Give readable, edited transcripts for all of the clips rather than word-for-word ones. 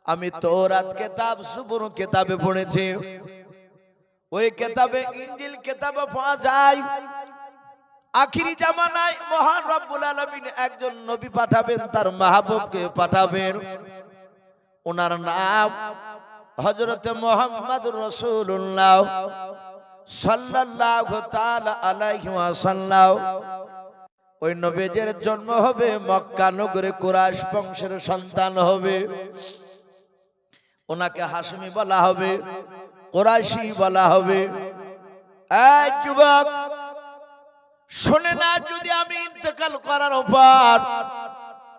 আমি তওরাত কিতাব জবুর কিতাবে পড়েছি, ওই কিতাবে ইনজিল কিতাবে পাওয়া যায় আখিরি জামানায় মহান রব্বুল আলামিন একজন নবী পাঠাবেন, তার মাহবুবকে পাঠাবেন। ওনার নাম হযরত মুহাম্মদুর রাসূলুল্লাহ সাল্লাল্লাহু তাআলা আলাইহি ওয়াসাল্লাম। ওই নবীর জন্ম হবে মক্কা নগরে, কুরাইশ বংশের সন্তান হবে। ওনাকে হাশমি বলা হবে, কুরাইশি বলা হবে। এই যুবক শুনে না, যদি আমি ইন্তেকাল করার পর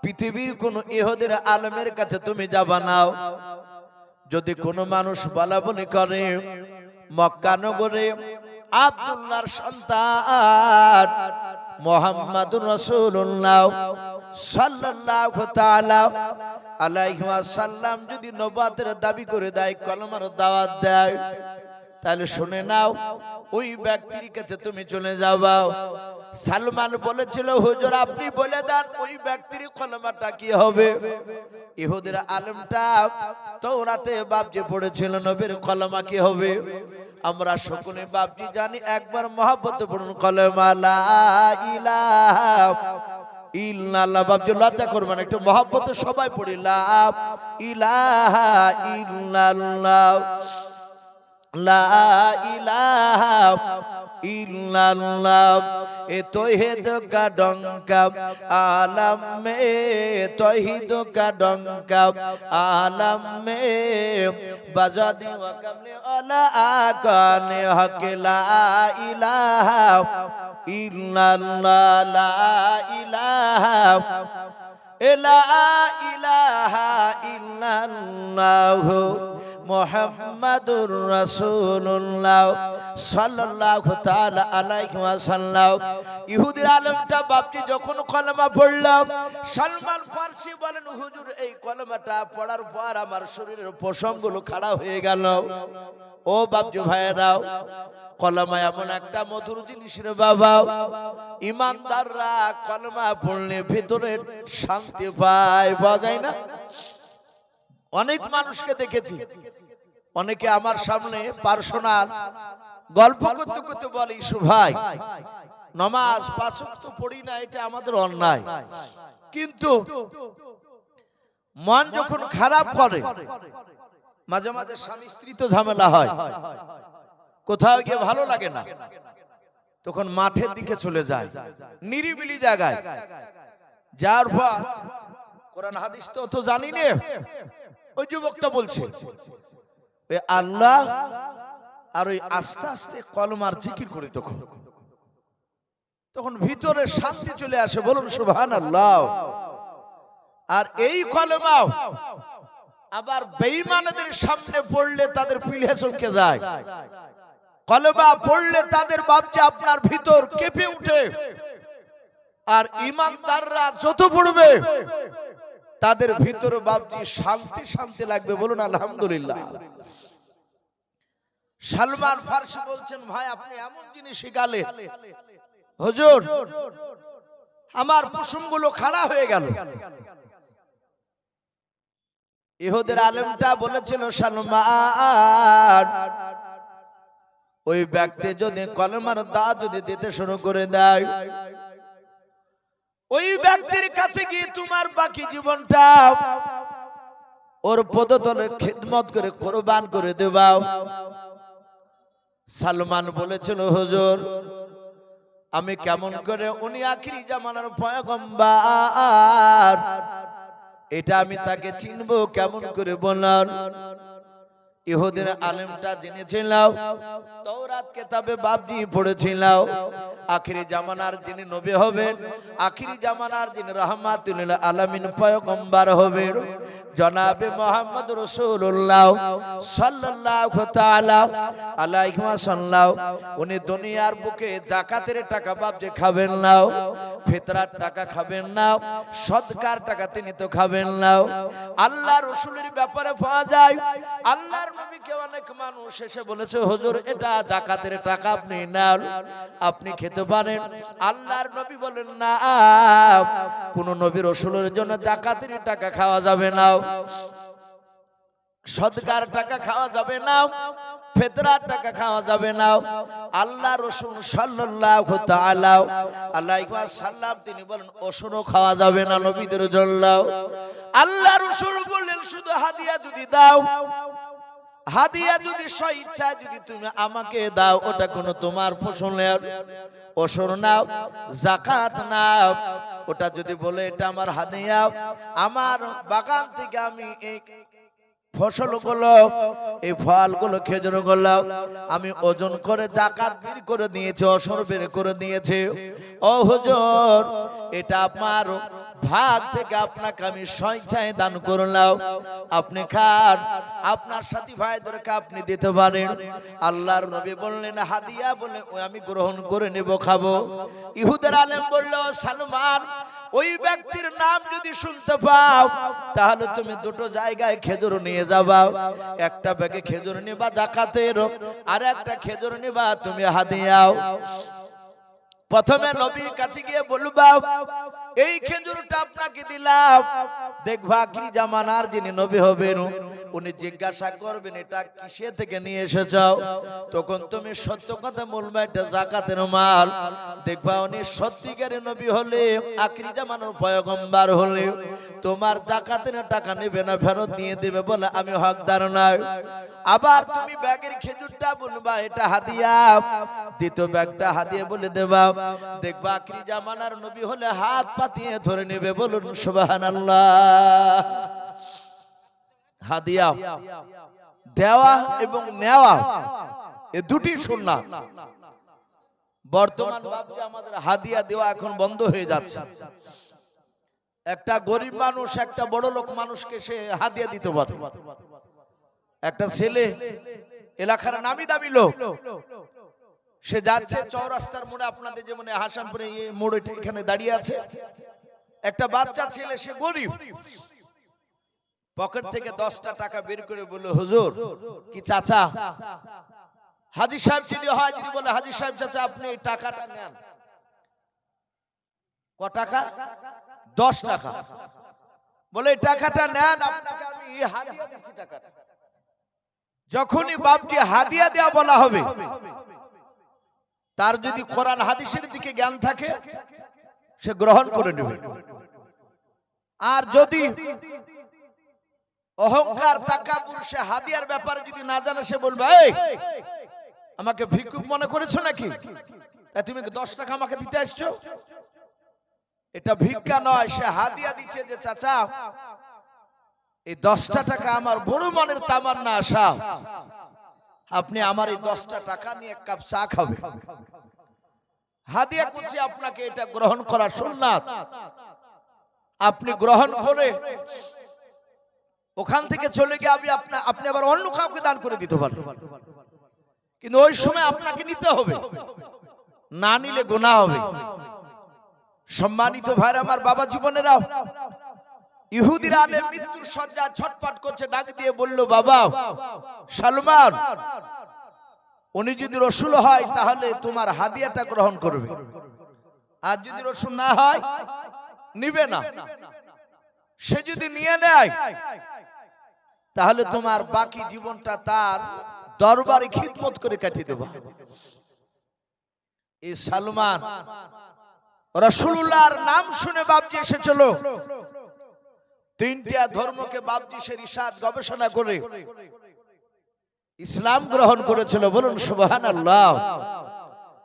পৃথিবীর কোন ইহুদির আলেমের কাছে তুমি যাবা নাও, যদি কোনো মানুষ বলা বলি করে মক্কা নগরে আব্দুল্লাহর সন্তান মুহাম্মাদুর রাসূলুল্লাহ সাল্লাল্লাহু তাআলা আলাইহি ওয়াসাল্লাম যদি নবুয়তের দাবি করে দেয়, কলমার দাওয়াত দেয়, তাহলে শুনে নাও ওই ব্যক্তির কাছে তুমি চলে যাবা। সালমান বলেছিল, হুজুর আপনি বলে দেন ওই ব্যক্তির কলমাটা কি হবে। ইহুদির আলেমটা তাওরাতে বাপজি পড়েছিল, নবীর কলমা কি হবে। আমরা সকলে বাপজি জানি, একবার মহব্বতে পড়ুন কলমা লা ইলাহা ইল্লাল্লাহ। বাপজি লজ্জা করবেন, একটু মহব্বতে সবাই পড়ি লা ইলাহা ইল্লাল্লাহ, লা ইলাহা ইল্লাল্লাহ। এ তৌহিদ का डंका आलम में, तौहीद का डंका आलम में बजा दी व कमले अला आकान हक ला इलाहा इल्लल्लाह, ला इलाहा इल्लल्लाह মুহাম্মাদুর রাসূলুল্লাহ সাল্লাল্লাহু তাআলা আলাইহি ওয়াসাল্লাম। ইহুদির আলেমটা বাপটি যখন কলমা পড়লাম, সালমান ফারসি বলেন, হুজুর এই কলমাটা পড়ার পর আমার শরীরের পশমগুলো খাড়া হয়ে গেল। ও বাপজি ভাইরাও, কলমা এমন একটা মধুর জিনিস রে বাবা, ইমানদাররা কলমা পড়লে ভিতরে শান্তি পায়, পাওয়া যায় না? অনেক মানুষকে দেখেছি, অনেকে আমার সামনে পার্সোনাল গল্প করতে করতে বলে, ইসু ভাই নামাজ পাঁচ ওয়াক্ত পড়ি না, এটা আমাদের অন্যায়। কিন্তু মন যখন খারাপ করে, মাঝে মাঝে স্বামী স্ত্রী তো ঝামেলা হয়, কোথাও গিয়ে ভালো লাগে না, তখন মাঠের দিকে চলে যায়, নিরিবিলি জায়গায়। যার পর কোরআন হাদিস তো জানি না, ওই যুবকটা বলছে ওই আল্লাহ আর ওই আস্তে আস্তে কলমার জিকির করে, তখন ভিতরে শান্তি চলে আসে, বলুন সুবহানাল্লাহ। আর এই কলমা আবার বেঈমানদের সামনে পড়লে তাদের পিলে চমকে যায়। কলমা পড়লে তাদের বাপজি আপনার ভিতর কেঁপে উঠে, আর ইমানদাররা যত পড়বে তাদের ভিতরে বাপজি শান্তি শান্তি লাগবে, বলুন আলহামদুলিল্লাহ। সালমান ফারসি বলছেন, ভাই আপনি এমন জিনিস শিখালে, হুজুর আমার পশমগুলো খাড়া হয়ে গেল। ইহুদের আলেমটা বলেছিল, সালমান ওই ব্যক্তি যদি কলমার দাওয়াত যদি দিতে শুরু করে দেয়, ওই ব্যক্তির কাছে গিয়ে তোমার বাকি জীবনটা ওর পদতলে খিদমত করে কুরবান করে দেবা। সালমান বলেছিল, হুজুর আমি কেমন করে, উনি আখিরি জামানার পয়গম্বর, এটা আমি তাকে চিনবো কেমন করে বলেন। ইহুদের আলেমটা জেনেছিল, তাওরাত কিতাবে বাপজি পড়েছিল, আখিরি জামানার যিনি নবী হবেন, আখিরি জামানার যিনি রাহমাতুল লিল আলামিন পয়গম্বর হবেন, জনাবে মুহাম্মদ রাসূলুল্লাহ সাল্লাল্লাহু তাআলা আলাইহি ওয়াসাল্লাম। উনি দুনিয়ার বুকে যাকাতের টাকা বাপজি খাবেন না, ফিতরার টাকা খাবেন না, সদকার টাকা তিনি তো খাবেন না। আল্লাহ রাসূলের ব্যাপারে পাওয়া যায়, আল্লাহর নবীকে অনেক মানুষ এসে বলেছে, হুজুর এটা যাকাতের টাকা, আপনি নেন, আপনি খেতে পারেন। আল্লাহর নবী বলেন, না, কোন নবী রাসূলের জন্য যাকাতের টাকা খাওয়া যাবে না। সদকার টাকা খাওয়া যাবে না, ফিতরার টাকা খাওয়া যাবে না। আল্লাহ রাসূল সাল্লাল্লাহু তাআলা আলাইহি ওয়াসাল্লাম তিনি বলেন ওষুধও খাওয়া যাবে না। নবীদের জন্য আল্লাহ রাসূল বললেন শুধু হাদিয়া যদি দাও, হাদিয়া যদি স্বেচ্ছায় যদি তুমি আমাকে দাও, ওটা কোনো তোমার ফসলের ওসর নাও, যাকাত নাও। ওটা যদি বলে এটা আমার হাদিয়া, আমার বাগান থেকে আমি এই ফসলগুলো, এই ফলগুলো, খেজুরগুলো আমি ওজন করে যাকাত বের করে দিয়েছি, ওসর বের করে দিয়েছি। ও হুজুর, এটা আপনার ভাগ থেকে আপনাকে আমি স্বেচ্ছায় দান করলাম, আপনি খান, আপনার সাথী ভাইদেরকে আপনি দিতে পারেন। আল্লাহর নবী বললেন হাদিয়া বলে আমি গ্রহণ করে নেব, খাবো। ইহুদের আলেম বলল সালমান, ওই ব্যক্তির নাম যদি শুনতে পাও তাহলে তুমি দুটো জায়গায় খেজুর নিয়ে যাবা, একটা ব্যাগে খেজুর নিবা যাকাতের, আর একটা খেজুর নিবা তুমি হাদিয়াও। প্রথমে নবীর কাছে গিয়ে বলবা এই খেজুরটা আপনাকে দিলাম, দেখবা কি জামানার যিনি নবী হবেন উনি জিজ্ঞাসা করবেন এটা কিসে থেকে নিয়ে এসেছো, তখন তুমি সত্য কথা বলবা এটা যাকাতের মাল। দেখবা উনি সত্যিকারের নবী হলে, আখিরি জামানার পয়গম্বর হলে তোমার যাকাতের টাকা নেবে না, ফেরত দিয়ে দেবে, বলে আমি হকদার নই। আবার তুমি ব্যাগের খেজুরটা বলবা এটা হাদিয়া, দ্বিতীয় ব্যাগটা হাদিয়া বলে দেবা, দেখবা আখিরি জামানার নবী হলে হাত পাতিয়ে ধরে নেবে, বলুন সুবহানাল্লাহ। হাদিয়া দেওয়া এবং নেওয়া এই দুটি সুন্নাত। বর্তমান বাবজি আমাদের হাদিয়া দেওয়া এখন বন্ধ হয়ে যাচ্ছে। একটা গরিব মানুষ একটা বড় লোক মানুষকে সে হাদিয়া দিতে পারে। একটা ছেলে এলাকার নামি দামি লোক, সে যাচ্ছে চৌরাস্তার মোড়ে, আপনাদের যেমন হাসানপুরে মোড়ে এখানে দাঁড়িয়ে আছে, একটা বাচ্চা ছেলে সে গরিব, পকেট থেকে 10টা টাকা বের করে বলল হুজুর কি চাচা, হাজী সাহেব যদি হয়, যদি বলে হাজী সাহেব চাচা আপনি এই টাকাটা নেন। ক টাকা? 10 টাকা। বলে এই টাকাটা নেন, আপনাকে আমি হাদিয়া দিচ্ছি টাকাটা। যখনই বাপটি হাদিয়া দেয়া বলা হবে, তার যদি কোরআন হাদিসের দিকে জ্ঞান থাকে সে গ্রহণ করে নেবে। আর যদি অহংকার তাকাব্বুর, সে হাদিয়ার ব্যাপারে যদি না জানে, সে বলবে এই আমাকে ভিক্ষুক মনে করেছো নাকি, তাই তুমি 10 টাকা আমাকে দিতে আসছো। এটা ভিক্ষা নয়, সে হাদিয়া দিচ্ছে যে চাচা এই 10টা টাকা আমার বড় মনের তামান্না আশা, আপনি আমার এই 10টা টাকা নিয়ে এক কাপ চা খাবেন। হাদিয়া করছে আপনাকে, এটা গ্রহণ করা সুন্নাত। আপনি গ্রহণ করে ওখান থেকে চলে গিয়ে আপনি আবার অন্য কাউকে দান করে দিতে পারেন, কিন্তু ওই সময় আপনাকে নিতে হবে, না নিলে গুনাহ হবে। সম্মানিত ভাইরা আমার, বাবা জীবনেরাও, ইহুদির আলেম মৃত্যুর শয্যা ছটফট করছে, ডাক দিয়ে বলল বাবা সালমান, উনি যদি রাসূল হয় তাহলে তোমার হাদিয়াটা গ্রহণ করবে, আর যদি রাসূল না হয় নিবে না। সে যদি নিয়ে নেয় তাহলে তোমার বাকি জীবনটা তার দরবারে খিদমত করে কাটিয়ে দেব। এই সালমান রাসূলুল্লাহর নাম শুনে বাপজি এসেছিল, 3টা ধর্মকে বাপজি সে রিসার্চ গবেষণা করে ইসলাম গ্রহণ করেছিল, বলুন সুবহানাল্লাহ।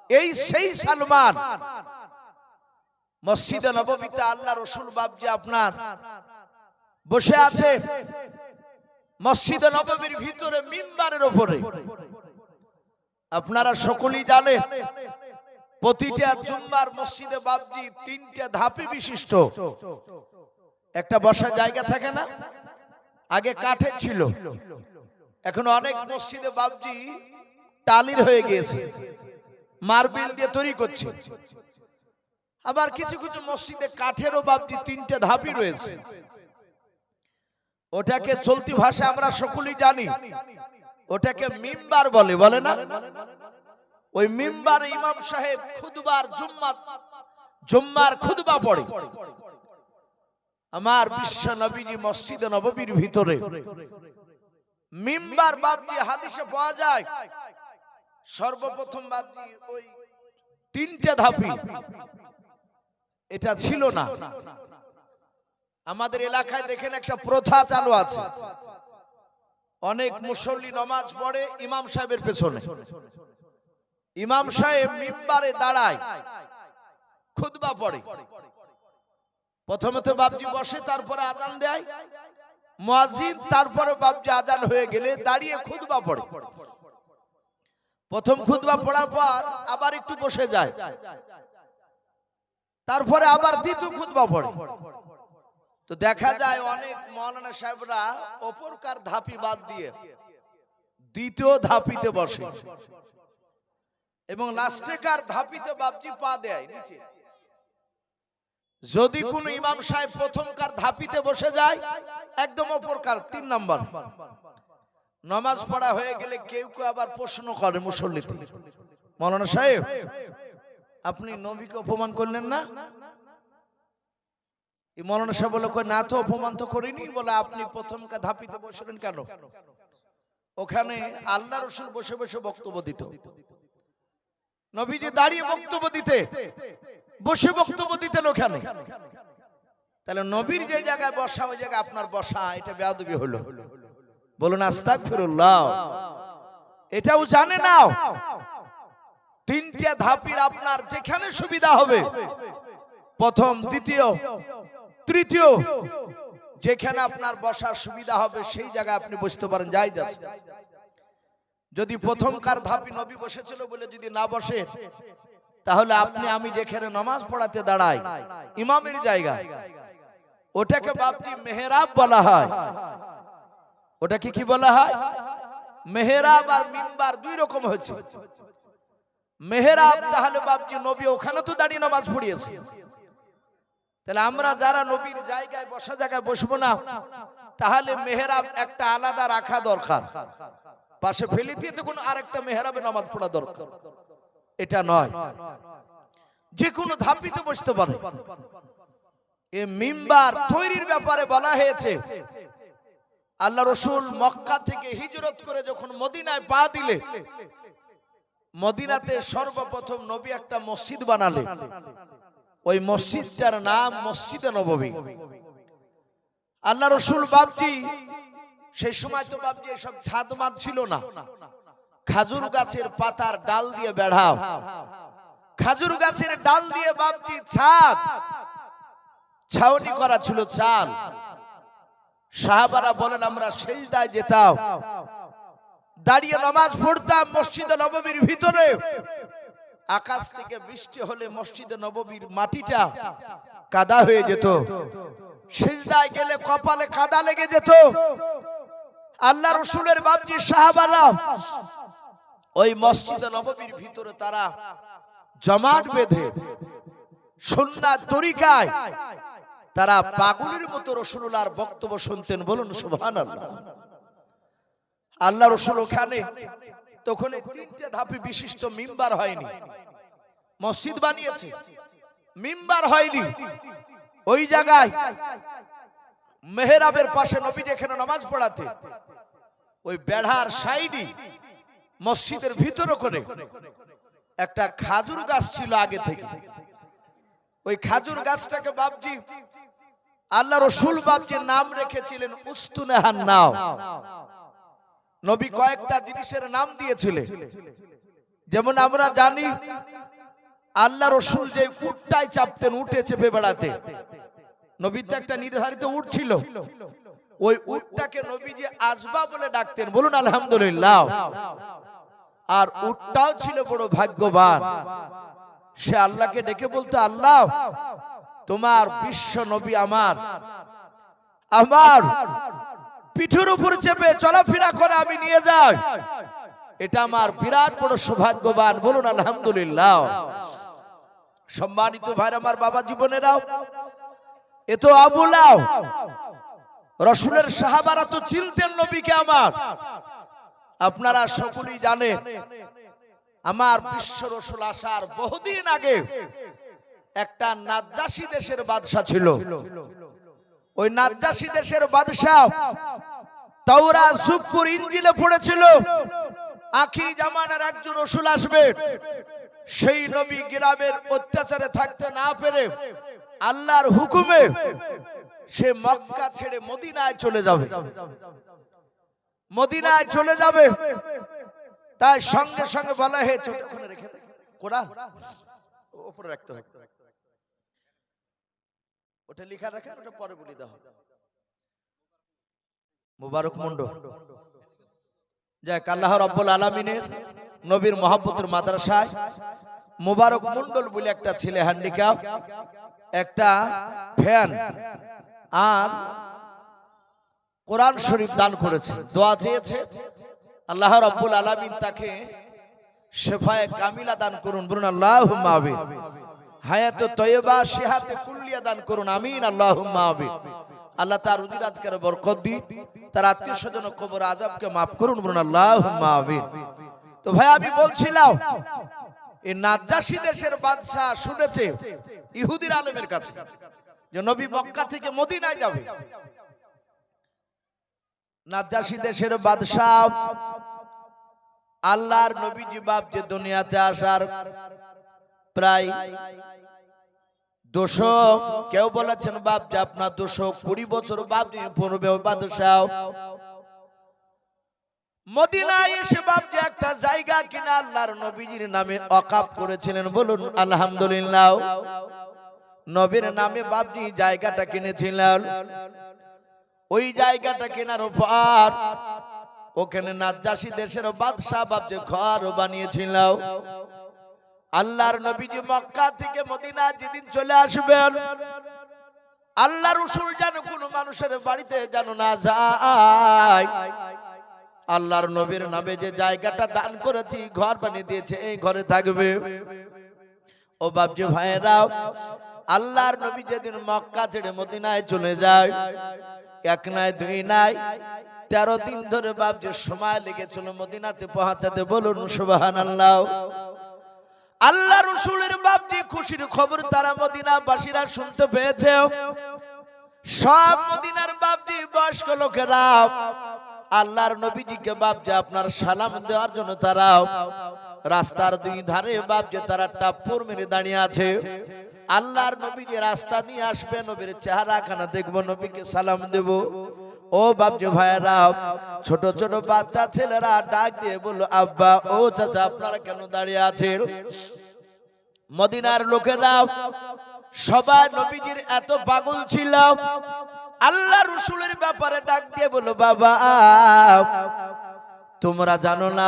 এই সেই সালমান মসজিদে নববীতে আল্লাহ রাসূল বাপজি আপনার বসে আছে, মসজিদে নববীর ভিতরে মিম্বারের উপরে। আপনারা সকলেই জানেন প্রতিটা জুম্মার মসজিদে বাপজি 3টা ধাপে বিশিষ্ট একটা বসার জায়গা থাকে না, আগে কাঠের ছিল, এখন অনেক মসজিদে বাপজি টালির হয়ে গিয়েছে, মার্বেল দিয়ে তৈরি করছে। আবার কিছু কিছু মসজিদে কাঠেরও বাপজি 3টা ধাপই রয়েছে। ওটাকে চলতি ভাষা আমরা সকলেই জানি, ওটাকে মিম্বার বলে, বলে না? ওই মিম্বারে ইমাম সাহেব খুতবার জুম্মার খুতবা পড়ে। আমার বিশ্ব নবীজি মসজিদে নববীর ভিতরে মিম্বার বাপজি হাদিসে পাওয়া যায় সর্বপ্রথম বাপজি ওই তিনটে ধাপি, এটা ছিল না। আমাদের এলাকায় দেখেন একটা প্রথা চালু আছে, অনেক মুসল্লি নামাজ পড়ে ইমাম সাহেবের পেছনে। ইমাম সাহেব মিম্বারে দাঁড়ায়, খুতবা পড়ে। প্রথমে তো বাপজি বসে, তারপরে আজান দেয় মুয়াজ্জিন, তারপরে বাপজি আজান হয়ে গেলে দাঁড়িয়ে খুতবা পড়ে। প্রথম খুতবা পড়ার পর আবার একটু বসে যায়, তারপরে আবার দ্বিতীয় খুতবা পড়ে। তো দেখা যায় অনেক মাওলানা সাহেবরা অপরকার ধাপি বাদ দিয়ে দ্বিতীয় ধাপিতে বসে এবং লাস্টেকার ধাপিতে বাপজি পা দেয় নিচে। যদি কোন ইমাম সাহেব প্রথমকার ধাপিতে বসে যায়, একদম অপরকার 3 নম্বর, নামাজ পড়া হয়ে গেলে কেউ কেউ আবার প্রশ্ন করে মুসল্লিতে, মাওলানা সাহেব আপনি নবীকে অপমান করলেন না? এই মাওলানা সাহেব বলে, না তো অপমান তো করিনি। বলে আপনি প্রথমকার ধাপিতে বসলেন কেন? ওখানে আল্লাহ রাসূল বসে বসে বক্তব্য দিত, নবীজি দাঁড়িয়ে বক্তব্য দিতে, বসে বক্তব্য দিতেন ওখানে। তাহলে নবীর যে জায়গায় বসা ওই জায়গায় আপনার বসা, এটা বেয়াদবি হলো। বলুন আস্তাগফিরুল্লাহ। এটাও জানে না। তিনটা ধাপির আপনার যেখানে সুবিধা হবে, প্রথম, দ্বিতীয়, তৃতীয়, যেখানে আপনার বসার সুবিধা হবে সেই জায়গায় আপনি বসতে পারেন, জায়েজ আছে। যদি প্রথমকার ধাপি নবী বসেছিল বলে যদি না বসে, তাহলে আপনি আমি যেখানে নামাজ পড়াতে দাঁড়াই ইমামের জায়গা, ওটাকে বাপজি মেহরাব বলা হয়। ওটাকে কি বলা হয়? মেহরাব। আর মিম্বার দুই রকম হচ্ছে। মেহরাব তাহলে বাপজি নবী ওখানে তো দাঁড়িয়ে নামাজ পড়িয়েছে, তাহলে আমরা যারা নবীর জায়গায় বসা জায়গায় বসবো না, তাহলে মেহরাব একটা আলাদা রাখা দরকার, পাশে ফেলে দিয়ে তখন আরেকটা মেহরাবে নামাজ পড়া দরকার। এটা নয়, যে কোনো ধাপিতে বসতে পারে। এই মিম্বার তৈরির ব্যাপারে বলা হয়েছে, আল্লাহ রাসূল মক্কা থেকে হিজরত করে যখন মদিনায় পা দিলে, মদিনাতে সর্বপ্রথম নবী একটা মসজিদ বানালেন। ওই মসজিদটার নাম মসজিদে নববী। আল্লাহ রাসূল বাপজি সেই সময় তো বাপজি এসব ছাদ মাদ ছিল না, খাজুর গাছের পাতার ডাল দিয়ে বেড়াও, খাজুর গাছের ডাল দিয়ে বাপজি ছাদ ছাউনি করা ছিল, চাল। সাহাবারা বলেন আমরা সিজদায় যেতাম, দাঁড়িয়ে নামাজ পড়তাম মসজিদে নববীর ভিতরে। আকাশ থেকে বৃষ্টি হলে মসজিদে নববীর মাটিটা কাদা হয়ে যেত, সিজদায় গেলে কপালে কাদা লেগে যেত। আল্লাহ রাসূলের বাপজি সাহাবারা ওই মসজিদে নববীর ভিতরে তারা জমাট বেঁধে সুন্নাত তরিকায় তারা পাগলের মতো রাসূলুল্লাহর বক্তব্য শুনতেন। বলুন সুবহানাল্লাহ। আল্লাহ রাসূল ওখানে তখন তিনটে ধাপি বিশিষ্ট মিম্বার হয়নি, মসজিদ বানিয়েছে, মিম্বার হয়নি। ওই জায়গায় মেহরাবের পাশে নবী যেখানে নামাজ পড়াতে, ওই বেড়ার সাইডে মসজিদের ভিতরে করে একটা খাজুর গাছ ছিল আগে থেকে। ওই খাজুর গাছটাকে বাপজি আল্লাহ রাসূল বাপজি নাম রেখেছিলেন উস্তুনেহান নাও। নবী কয়েকটা জিনিসের নাম দিয়েছিলেন, যেমন আমরা জানি আল্লাহ রাসূল যে উটটায় চাপতেন, উঠে চেপে বেড়াতে, নবীর তো একটা নির্ধারিত উট ছিল, ওই উটটাকে নবীজি আজবা বলে ডাকতেন। বলুন আলহামদুলিল্লাহ। আর উটটাও ছিল বড় ভাগ্যবান, সে আল্লাহকে ডেকে বলতো, আল্লাহ তোমার বিশ্ব নবী আমার আমার পিঠের উপর চেপে চলাফেরা করে আমি নিয়ে যাই, এটা আমার বিরাট বড় সৌভাগ্যবান। বলুন আলহামদুলিল্লাহ। সম্মানিত ভাইরা আমার, বাবা জীবনেরাও, এ তো আবু লাও, রাসূলের সাহাবারা তো চিনতেন নবীকে আমার। আপনারা সকলেই জানেন আমার বিশ্ব রাসূল আসার বহুদিন আগে একটা নাজ্জাশী দেশের বাদশা ছিল। ওই নাজ্জাশী দেশের বাদশা তাওরাত, জুবুর, ইনজিলে পড়েছিল আখির জামানার একজন রাসূল আসবে। সেই নবী গ্রামের অত্যাচারে থাকতে না পেরে আল্লাহর হুকুমে সে মক্কা ছেড়ে মদিনায় চলে যাবে, মদিনায় চলে যাবে। তাই সঙ্গে সঙ্গে বলা হয়েছে ওখানে রেখে দে, কোরআন উপরে রাখতে হবে, ওটা লেখা রাখেন, ওটা পরে বলে দাও। মুবারক মন্ডল, যাক আল্লাহ রাব্বুল আলামিনের নবীর মহব্বতের মাদ্রাসায় মুবারক মন্ডল বলে একটা ছেলে হ্যান্ডিক্যাপ, একটা ফ্যান আর কোরআন শরীফ দান করেছে, দোয়া চেয়েছে আল্লাহ রাব্বুল আলামিন তাকে শেফায়ে কামিলা দান করুন, বলুন আল্লাহুম্মা আমিন। হায়াতে তয়্যিবা সিহাতে কুল্লিয়া দান করুন, আমিন আল্লাহুম্মা আমিন। আল্লাহ তার রুজি রাজগারে বরকত দিন, তার আত্মীয় স্বজন কবর আযাবকে মাফ করুন, বলুন আল্লাহুম্মা আমিন। তো ভাই আমি বলছিলাম এই নাজ্জাশী দেশের বাদশা শুনেছে ইহুদির আলেমের কাছে যে নবী মক্কা থেকে মদিনায় যাবে। নাজ্জাশী দেশের বাদশা আল্লাহর নবীজি বাপ যে দুনিয়াতে আসার প্রায় 200, কেউ বলেছেন বাপ যে আপনার 220 বছর বাপ নিয়ে পূর্বে বাদশা মদিনায় এসে বাপ যে একটা জায়গা কিনা আল্লাহর নবীজির নামে ওয়াকফ করেছিলেন, বলুন আলহামদুলিল্লাহ। নবীর নামে বাপজি জায়গাটা কিনেছিলেন, ওই জায়গাটা কেনার পর ওখানে নাজ্জাশী দেশের বাদশা বাপ যে ঘর বানিয়েছিল। আল্লাহর নবীজি মক্কা থেকে মদিনা যেদিন চলে আসবেন, আল্লাহর রাসূল যেন কোনো মানুষের বাড়িতে যেন না যায়। আল্লাহর নবীর নামে যে জায়গাটা দান করেছি, ঘর বানিয়ে দিয়েছে, এই ঘরে থাকবে। ও বাপজি ভাইরা, আল্লাহর নবী যেদিন মক্কা ছেড়ে মদিনায় চলে যায়, 1 নাই 2 নাই 13 দিন ধরে বাপজি সময় লেগেছিল মদিনাতে পৌঁছাতে, বলুন সুবহানাল্লাহ। আল্লাহ রাসূলের বাপজি খুশির খবর তারা মদিনাবাসীরা শুনতে পেয়েছে। সব মদিনার বাপজি বয়স্ক লোকেরা আল্লাহর নবীজিকে বাপজি আপনার সালাম দেওয়ার জন্য তারা রাস্তার 2 ধারে বাপজি তারা টাপ্পুর মেরে দাঁড়িয়ে আছে। আল্লাহর নবীজি রাস্তা দিয়ে আসবে, নবীর চেহারাখানা দেখবো, নবীকে সালাম দেব। ও বাপজি ভাইরা, ছোট ছোট বাচ্চা ছেলেরা ডাক দিয়ে বলল আব্বা, ও চাচা আপনারা কেন দাঁড়িয়ে আছেন? মদিনার লোকেরা সবাই নবীজির এত পাগল ছিল, আল্লাহ রাসূলের ব্যাপারে ডাক দিয়ে বলল বাবা, তোমরা জানো না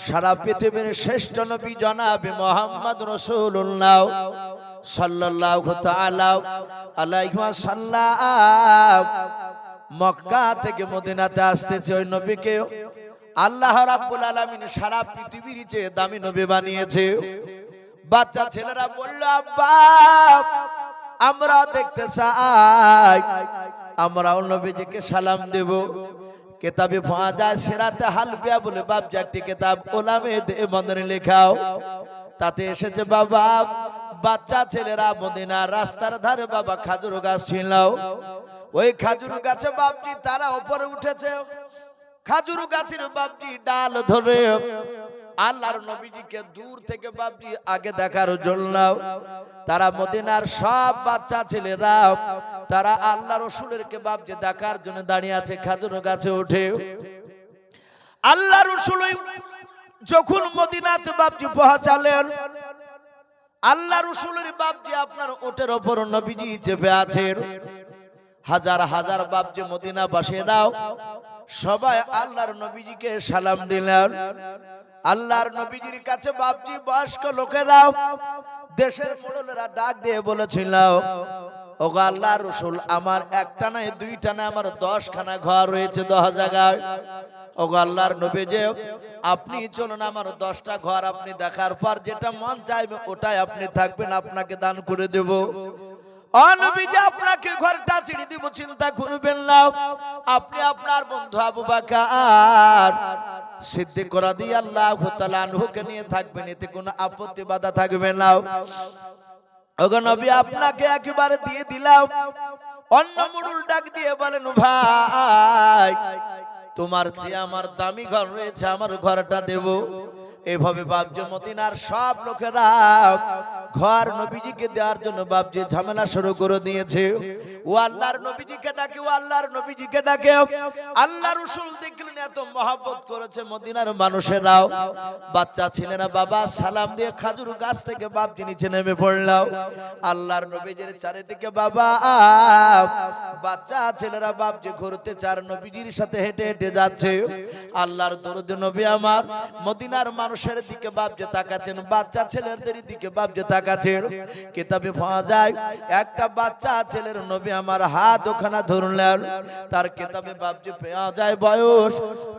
সারা পৃথিবীর শ্রেষ্ঠ নবী জনাবে মুহাম্মদ রাসূলুল্লাহ সাল্লাল্লাহু তাআলা আলাইহি ওয়াসাল্লাম মক্কা থেকে মদিনাতে আসতেছে। ওই নবীকে আল্লাহ রাব্বুল আলামিন সারা পৃথিবীর চেয়ে দামি নবী বানিয়েছে। বাচ্চা ছেলেরা বলল আব্বা, আমরা দেখতে চাই, আমরাও নবীজিকে সালাম দেব। কিতাবে পাওয়া যায় সিরাতে হালবিয়া বলে বাপজি একটি কিতাব ওলামে দেওবন্দের লেখাও, তাতে এসেছে বাবা বাচ্চা ছেলেরা মদিনার রাস্তার ধারে বাবা খাজুর গাছ ছিল, ওই খাজুর গাছে বাপজি তারা উপরে উঠেছে। খাজুর গাছের বাপজি ডাল ধরে আল্লাহর নবীজিকে দূর থেকে বাপজি আগে দেখার জন্য তারা মদিনার সব বাচ্চা ছেলেরা তারা আল্লাহ রাসূলের কে বাপজি দেখার জন্য দাঁড়িয়ে আছে খাজুর গাছে উঠে। আল্লাহ রাসূল যখন মদিনাতে বাপজি পৌঁছালেন, আল্লাহ রাসূলের বাপজি আপনার ওটের উপর নবীজি চেপে আছেন। হাজার হাজার বাপজি মদিনাবাসীরাও সবাই আল্লাহর নবীজিকে সালাম দিলেন। আল্লাহর নবীজির কাছে বাপজি বয়স্ক লোকেরাও দেশের মোড়লেরা ডাক দিয়ে বলেছিল, ওগো আল্লাহর রাসূল, আমার একটা নয় 2টা না, আমার 10খানা ঘর রয়েছে 10 জায়গায়। ওগো আল্লাহর নবীজি, আপনি চলুন, আমার 10টা ঘর আপনি দেখার পর যেটা মন চাইবে ওটাই আপনি থাকবেন, আপনাকে দান করে দেব। ও নবীজি, আপনাকে ঘরটা ছেড়ে দিব, চিন্তা করবেন না। আপনি আপনার বন্ধু আবু বকর সিদ্দিক রাদিয়াল্লাহু তাআলা আনহুকে নিয়ে থাকবেন, এতে কোনো আপত্তি বাধা থাকবে না। ওগো নবী, আপনাকে একেবারে দিয়ে দিলাম। অন্য মুড়ুল ডাক দিয়ে বলেন, ভাই তোমার চেয়ে আমার দামি ঘর রয়েছে, আমার ঘরটা দেব। এভাবে বাপজি মদিনার সব লোকেরা ঘর নবীজিকে দেওয়ার জন্য বাপজি ঝামেলা শুরু করে দিয়েছে। ও আল্লাহর নবীজিকে ডাকে, ও আল্লাহর নবীজিকে ডাকে। আল্লাহ রাসূল দেখলেন এত মহব্বত করেছে মদিনার মানুষেরাও। বাচ্চা ছেলেরা বাবা সালাম দিয়ে খাজুর গাছ থেকে বাপজি নিচে নেমে পড়লাম। আল্লাহর নবীজির চারিদিকে বাবা বাচ্চা ছেলেরা বাপজি ঘুরতে চার নবীজির সাথে হেঁটে হেঁটে যাচ্ছে। আল্লাহর দরুদ নবী আমার মদিনার মানুষের দিকে বাপজি তাকাচ্ছেন, বাচ্চা ছেলেদের দিকে বাপজি তাকাচ্ছেন। কিতাবে পাওয়া যায় একটা বাচ্চা ছেলের নবী আমার হাত ওখানে ধরলেন। তার কিতাবে বাপজি পাওয়া যায় বয়স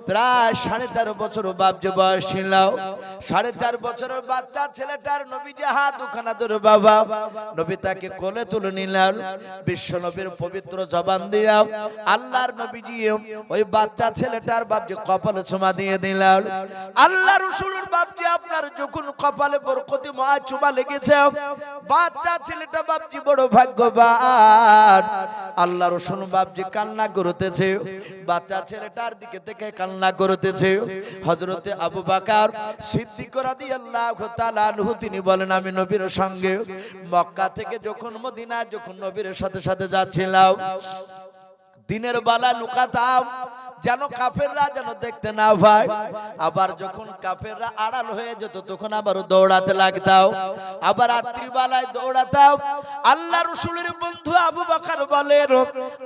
প্রায় 4.5 বছর বাপজি বয়স ছিল। 4.5 বছরের বাচ্চা ছেলেটার নবীজি হাত ওখানে ধরে বাবা নবী তাকে কোলে তুলে নিলেন। বিশ্ব নবীর পবিত্র জবান দিয়া আল্লাহর নবীজি ওই বাচ্চা ছেলেটার বাপজি কপালে চুমা দিয়ে দিলেন। আল্লাহ রাসূলের বাপজি আপনার যখন কপালে বরকতি মহা চুমা লেগেছে, বাচ্চা ছেলেটা বাপজি বড় ভাগ্যবান। আল্লাহ রাসূল বাপজি কান্না করতেছে, বাচ্চা ছেলেটার দিকে দেখে কান্না করতেছে। হযরতে আবু বকর সিদ্দিক রাদিয়াল্লাহু তাআলা আনহু তিনি বলেন আমি নবীর সঙ্গে মক্কা থেকে যখন মদিনা যখন নবীর সাথে সাথে যাচ্ছিলাম, দিনের বেলা লুকাতাম যেন কাফেররা যেন দেখতে না পায়। আবার যখন কাফেররা আড়াল হয়ে যেত তখন আবার দৌড়াতে লাগতাম, আবার রাত্রিবেলায় দৌড়াতাম। আল্লাহ রাসূলের বন্ধু আবু বকর বলেন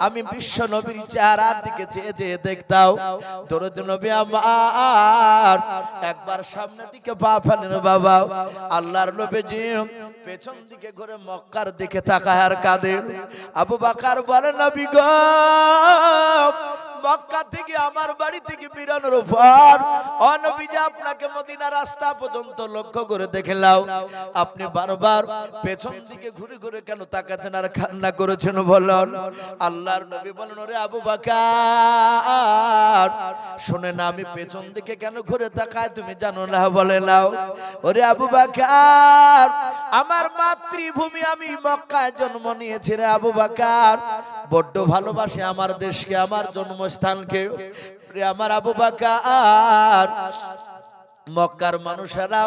আমি বিশ্ব নবীর চেহারার দিকে চেয়ে চেয়ে দেখতাম। দরুদ নবী আমার একবার সামনের দিকে পা ফেলেন বাবা, আল্লাহর নবীজি পেছন দিকে ঘুরে মক্কার দিকে তাকায় আর কাঁদেন। আবু বকর বলেন নবী গো, মক্কা থেকে আমার বাড়ি থেকে বেরানোর পর ও নবীজি আপনাকে মদিনা রাস্তা পর্যন্ত লক্ষ্য করে দেখলাম, আপনি বারবার পেছন দিকে ঘুরে ঘুরে কেন তাকাচ্ছেন আর কান্না করেছেন বলুন। আল্লাহর নবী বলেন ওরে আবু বকর শুনে না আমি পেছন দিকে কেন ঘুরে তাকাই তুমি জানো না? বলে নাও ওরে আবু বকর আমার মাতৃভূমি আমি মক্কায় জন্ম নিয়েছি রে আবু বকর, বড্ড ভালোবাসি আমার দেশকে আমার জন্মস্থানকে। আমার আবু বকর মক্কার মানুষেরা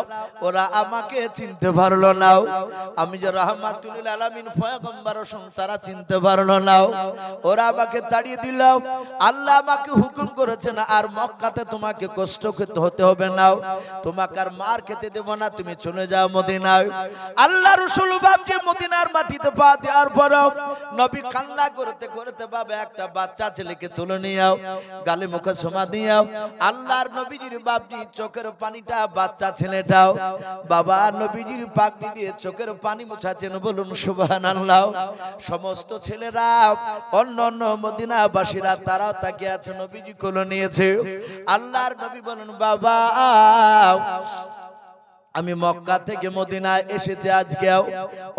ওরা আমাকে চিনতে পারলো না, আমি যে রাহমাতুল লিল আলামিন পয়গম্বর তারা চিনতে পারলো না, ওরা আমাকে তাড়িয়ে দিল। আল্লাহ আমাকে হুকুম করেছেন আর মক্কাতে তোমাকে কষ্ট হতে হবে না, তোমাকে আর মার খেতে দেব না, তুমি চলে যাও মদিনায়। আল্লাহ রাসূল বাপকে মদিনার মাটিতে পা দেওয়ার পর নবী কান্না করতে করতে বাবা একটা বাচ্চা ছেলেকে তুলে নিয়ে গালে মুখে চুমা দিয়ে আল্লাহর নবীজির বাপজি চোখের পানিটা বাচ্চা ছেলেটাও বাবা নবীজির পাগড়ি দিয়ে চোখের পানি মুছাচ্ছেন, বলুন সুবহানাল্লাহ। সমস্ত ছেলেরা অন্য অন্য মদিনাবাসীরা তারাও তাকিয়ে আছে, নবীজি কোলে নিয়েছে। আল্লাহর নবী বলেন বাবা আমি মক্কা থেকে মদিনায় এসেছি আজকে,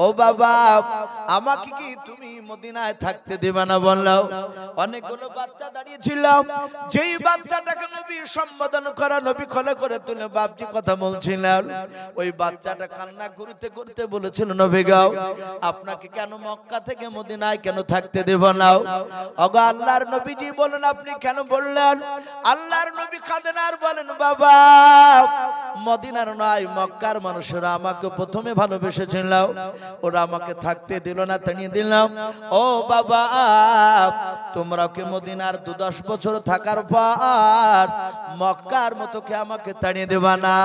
ও বাবা আমাকে কি তুমি মদিনায় থাকতে দেবে না? বললাম অনেকগুলো বাচ্চা দাঁড়িয়ে ছিল, যেই বাচ্চাটাকে নবী সম্বোধন করা নবী খলে করে তুলে বাপজি কথা বলছিলেন, ওই বাচ্চাটা কান্না করতে করতে বলেছিল নবী গো আপনাকে কেন মক্কা থেকে মদিনায় কেন থাকতে দেব না? ওগো আল্লাহর নবীজি বলেন আপনি কেন বললেন? আল্লাহর নবী কাঁদেন আর বলেন বাবা মদিনার নয় মক্কার মানুষেরা আমাকে প্রথমে ভালোবেসেছিল, ওরা আমাকে থাকতে দিল না, তাড়িয়ে দিলাম। ও বাবা তোমরা কি মদিনার 2-10 বছর থাকার পর মক্কার মতো কে আমাকে তাড়িয়ে দেবা না?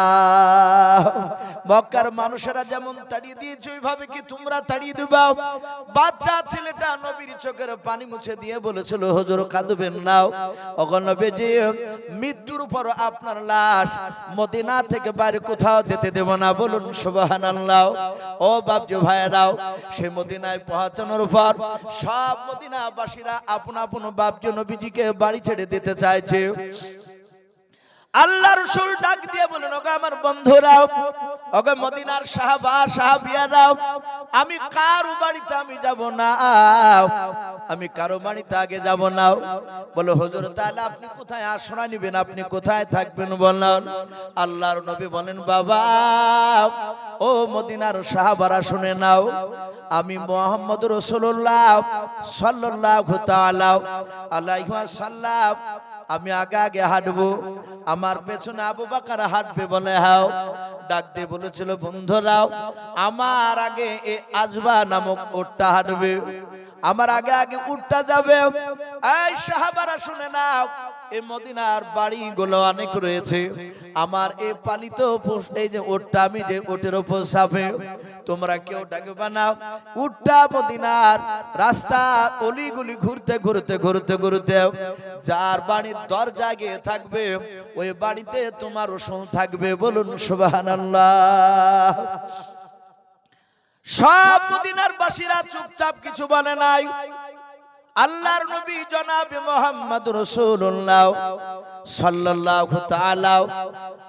মক্কার মানুষেরা যেমন তাড়িয়ে দিয়েছে ওইভাবে কি তোমরা তাড়িয়ে দিবা? বাচ্চা ছেলেটা নবীর চোখের পানি মুছে দিয়ে বলেছিল হুজুর কাঁদবেন না, ওগো নবীজি মৃত্যুর পর আপনার লাশ মদিনা থেকে বাইরে কোথাও যেতে দেব না, বলুন সুবহানাল্লাহ। ও বাপজি ভাইরাও সে মদিনায় পৌঁছানোর পর সব মদিনাবাসীরা আপন আপন বাপজি নবীজিকে বাড়ি ছেড়ে দিতে চাইছে। আল্লাহ রাসূল ডাক দিয়ে বলেন ওগো আমার বন্ধুরাও, ওগো মদিনার সাহাবা সাহাবিয়ারাও, আমি কারো বাড়িতে আমি যাব না, আমি কারো বাড়িতে আগে যাব না। বলো হুজুর তাহলে আপনি কোথায় আশ্রয় নেবেন, আপনি কোথায় থাকবেন বলেন? আল্লাহর নবী বলেন বাবা ও মদিনার সাহাবারা শুনে নাও, আমি মুহাম্মদ রাসূলুল্লাহ সাল্লাল্লাহু তাআলা আলাইহি ওয়াসাল্লাম আমি আগে আগে হাঁটবো, আমার পেছনে আবু বকর হাঁটবে বলে হাও। ডাক দিয়ে বলেছিল, বন্ধুরাও আমার আগে এই আজবা নামক উটটা হাঁটবে, আমার আগে আগে উটটা যাবে। এই সাহাবারা শুনে নাও, এই মদিনার বাড়িগুলো অনেক রয়েছে, আমার এই পালিত এই যে উটটা, আমি যে উটের উপর চাপে, তোমরা কেউ ডাকবে না। উটটা মদিনার রাস্তা অলিগুলি ঘুরতে ঘুরতে ঘুরতে ঘুরতে যার বাড়ির দরজা গিয়ে থাকবে, ওই বাড়িতে তোমার রসুল থাকবে। বলুন সুবহানাল্লাহ। সব মদিনার বাসীরা চুপচাপ, কিছু বলে নাই। আল্লাহর নবী জনাবে মুহাম্মদ রাসূলুল্লাহ সাল্লাল্লাহু তাআলা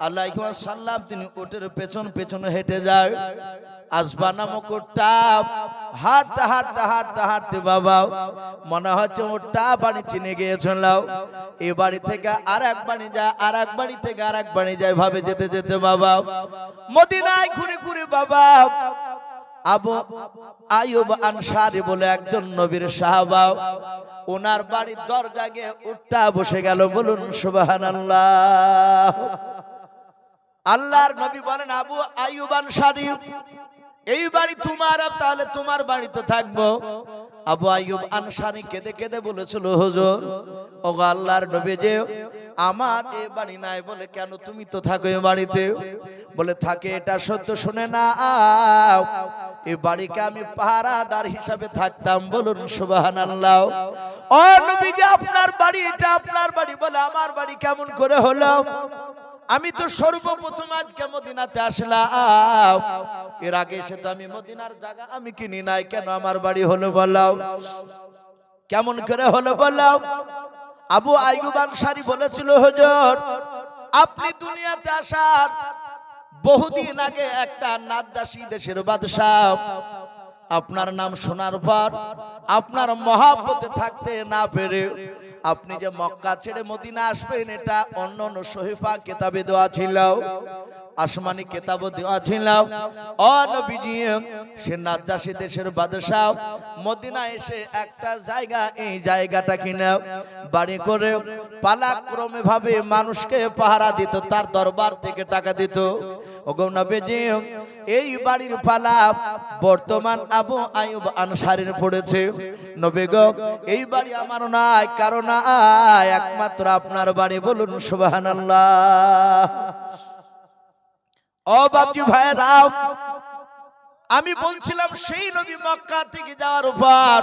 আলাইহি ওয়াসাল্লাম তিনি উটের পেছন পেছন হেঁটে যায়। আজবা নামক উটটা হাঁটতে হাঁটতে হাঁটতে হাঁটতে বাবা মনে হচ্ছে উটটা বাড়ি চিনে গিয়েছিল। এই বাড়ি থেকে আর এক বাড়ি যায়, আর এক বাড়ি থেকে আর এক বাড়ি যায়, ভাবে যেতে যেতে বাবা মদিনায় ঘুরে ঘুরে বাবা আবু আইয়ুব আনসারী বলে একজন নবীর সাহাবা, ওনার বাড়ির দরজা গিয়ে উটটা বসে গেল। বলুন সুবহানাল্লাহ। আল্লাহর নবী বলেন, আবু আইয়ুব আনসারী এই বাড়ি তোমার, তাহলে তোমার বাড়িতে থাকবো। আবু আইয়ুব আনসারী কেঁদে কেঁদে বলেছিল, হুজুর ওগো আল্লাহর নবী, যে আমার এ বাড়ি নাই। বলে কেন, তুমি তো থাকো এ বাড়িতে। বলে থাকে, এটা সত্য, শুনে না এই বাড়িকে আমি পাহারাদার হিসাবে থাকতাম। বলুন সুবহানাল্লাহ। ও নবীজি আপনার বাড়ি, এটা আপনার বাড়ি। বলে আমার বাড়ি কেমন করে হলো? আমি তো সর্বপ্রথম আজকে মদিনাতে আসলাম, এর আগে এসে তো আমি মদিনার জায়গা আমি কিনি নাই, কেন আমার বাড়ি হলো বলাও, কেমন করে হলো বলাও। আবু আইয়ুব আনসারী বলেছিল, হুজুর আপনি দুনিয়াতে আসার বহুদিন আগে একটা নাজ্জাশী দেশের বাদশা আপনার নাম শোনার পর আপনার মহব্বতে থাকতে না পেরে আপনি যে মক্কা ছেড়ে মদিনা আসবেন, এটা অন্য অন্য সহিফা কিতাবে দেওয়া ছিল, আসমানি কিতাব দেওয়া ছিল। ও নবীজি, সে নাজ্জাশী দেশের বাদশা মদিনা এসে একটা জায়গা, এই জায়গাটা কিনে বাড়ি করে পালাক্রমে ভাবে মানুষকে পাহারা দিত, তার দরবার থেকে টাকা দিত। ওগো নবীজি, এই বাড়ির পালা বর্তমান আবু আইয়ুব আনসারীর পড়েছে। নবী গো, এই বাড়ি আমার নয়, কারণ একমাত্র আপনার বাড়ি। বলুন সুবহানাল্লাহ। ও বাপজি ভাইরা, আমি বলছিলাম সেই নবী মক্কা থেকে যাওয়ার উপর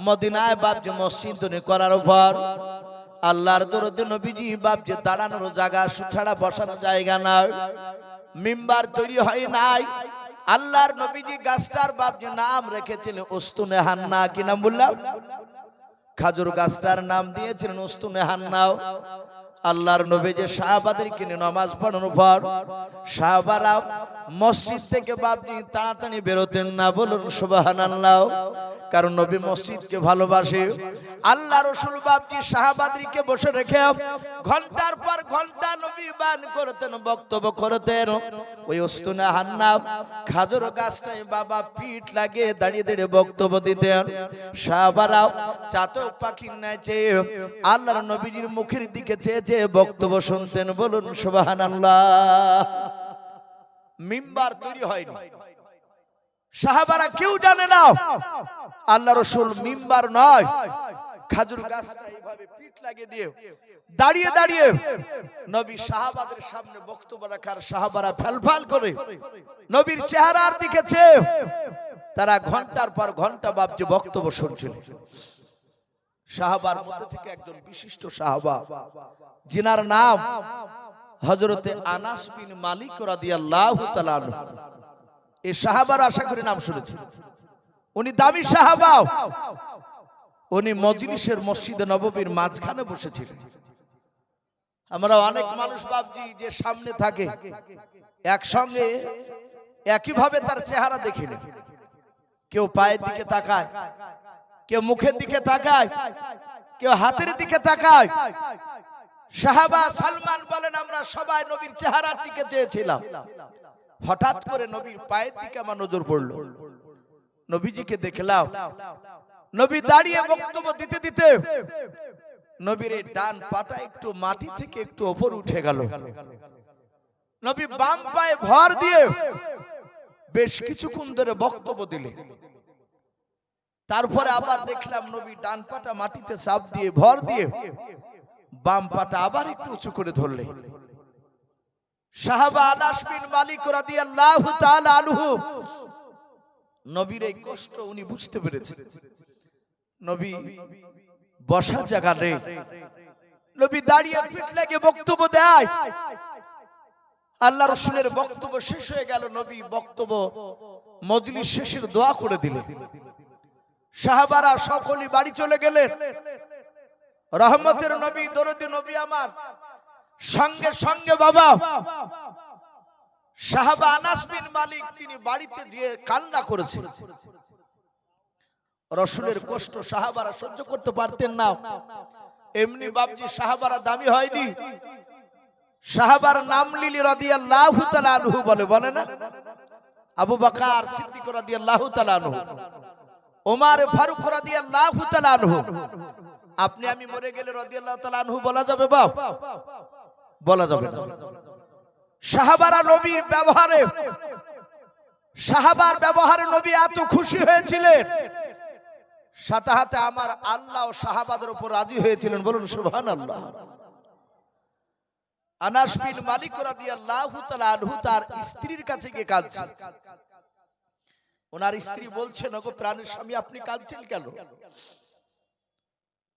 মদিনায় বাপজি মসজিদ তৈরি করার উপর আল্লাহর দরুদে নবীজি বাপজি দাঁড়ানোর জায়গা ছাড়া বসানোর জায়গা নাই, মিম্বার তৈরি হয় নাই। আল্লাহর নবীজি গাছটার বাপজি নাম রেখেছিলেন উস্তুনে হান্না। কি নাম বললাম? খাজুর গাছটার নাম দিয়েছিলেন উস্তুনে হান্নাও। আল্লাহর নবী যে সাহাবাদেরকে নিয়ে নামাজ পড়ানোর পর সাহাবারা মসজিদ থেকে বাপজি তাড়াতাড়ি বেরোতেন না। বলুন সুবহানাল্লাহ। কারণ নবী মসজিদকে ভালোবাসে। আল্লাহ রাসূল বাপজি সাহাবাদেরকে বসে রেখে ঘন্টার পর ঘন্টা নবী বান করতেন, বক্তব্য করতেন। ওই উস্তুনে হান্না খাজুর গাছটায় বাবা পিঠ লাগিয়ে দাঁড়িয়ে দাঁড়িয়ে বক্তব্য দিতেন। সাহাবারা চাতক পাখির ন্যায় চেয়ে আল্লাহর নবীজির মুখের দিকে চেয়ে চেয়ে বক্তব্য শুনতেন। বলুন সুবহানাল্লাহ। মিম্বার তৈরি হয়নি, সাহাবারা কেউ জানে না আল্লাহ রাসূল মিম্বার নয়, খাজুর গাছটা এইভাবে পিঠ লাগিয়ে দিয়ে দাঁড়িয়ে দাঁড়িয়ে নবী সাহাবাদের সামনে বক্তব্য রাখার সাহাবারা ফেলফাল করে নবীর চেহারার দিকে চেয়ে তারা ঘন্টার পর ঘন্টা বাপজি বক্তব্য শুনছিলেন। সাহাবার মধ্যে থেকে একজন বিশিষ্ট সাহাবা, যিনার নাম হযরতে আনাস বিন মালিক রাদিয়াল্লাহু তাআলা আনহু। এই সাহাবার আশা করি নাম শুনেছেন। উনি দামি সাহাবা। উনি মজলিসের মসজিদে নববীর মাঝখানে বসেছিলেন। আমরা অনেক মানুষ বাপজি যে সামনে থাকে একসঙ্গে একইভাবে তার চেহারা দেখি না। কেউ পায়ের দিকে তাকায়, কেউ মুখের দিকে তাকায়, কেউ হাতের দিকে তাকায়। সাহাবা সালমান বলেন, আমরা সবাই নবীর চেহারার দিকে চেয়েছিলাম। হঠাৎ করে নবীর পায়ের দিকে আমার নজর পড়ল। নবীজিকে দেখলাম নবী দাঁড়িয়ে বক্তব্য দিতে দিতে নবীর এই ডান পাটা একটু মাটি থেকে একটু উপর উঠে গেল। নবী বাম পায়ে ভর দিয়ে বেশ কিছুক্ষণ ধরে বক্তব্য দিলেন। তারপরে আবার দেখলাম নবী ডান পাটা মাটিতে চাপ দিয়ে ভর দিয়ে বাম পাটা আবার একটু উঁচু করে ধরলেন। সাহাবা আনাস বিন মালিক রাদিয়াল্লাহু তাআলা আনহু নবীর এই কষ্ট উনি বুঝতে পেরেছেন। নবী বসার জায়গা নেই, নবী দাঁড়িয়ে পিঠ লাগে বক্তব্য দেয়। আল্লাহ রাসূলের বক্তব্য শেষ হয়ে গেল। নবী বক্তব্য মজলিস শেষের দোয়া করে দিলেন। সাহাবারা সকলেই বাড়ি চলে গেলেন। রহমতের নবী, দরদি নবী আমার সঙ্গে সঙ্গে বাবা সাহাবা আনাস বিন মালিক তিনি বাড়িতে গিয়ে কান্না করেছেন। রাসূলের কষ্ট সাহাবারা সহ্য করতে পারতেন না। এমনি বাপজি সাহাবারা দামি হয়নি। সাহাবার নাম লিলি রাদিয়াল্লাহু তাআলা আনহু বলে না, আবু বকর সিদ্দিক রাদিয়াল্লাহু তাআলা আনহু, ওমর ফারুক রাদিয়াল্লাহু তাআলা আনহু। আপনি আমি মরে গেলে রাদিয়াল্লাহু তাআলা আনহু বলা যাবে বাপ? বলা যাবে না। সাহাবারা নবীর ব্যবহারে, সাহাবার ব্যবহারে নবী এত খুশি হয়েছিলেন, সাথে সাথে আমার আল্লাহ ও সাহাবাদের উপর রাজি হয়েছিলেন। বলুন সুবহানাল্লাহ। আনাস বিন মালিক রাদিয়াল্লাহু তাআলা আনহু তার স্ত্রীর কাছে গিয়ে কাঁদছেন। ওনার স্ত্রী বলছেন, ওগো প্রাণের স্বামী আপনি কাঁদছেন কেন?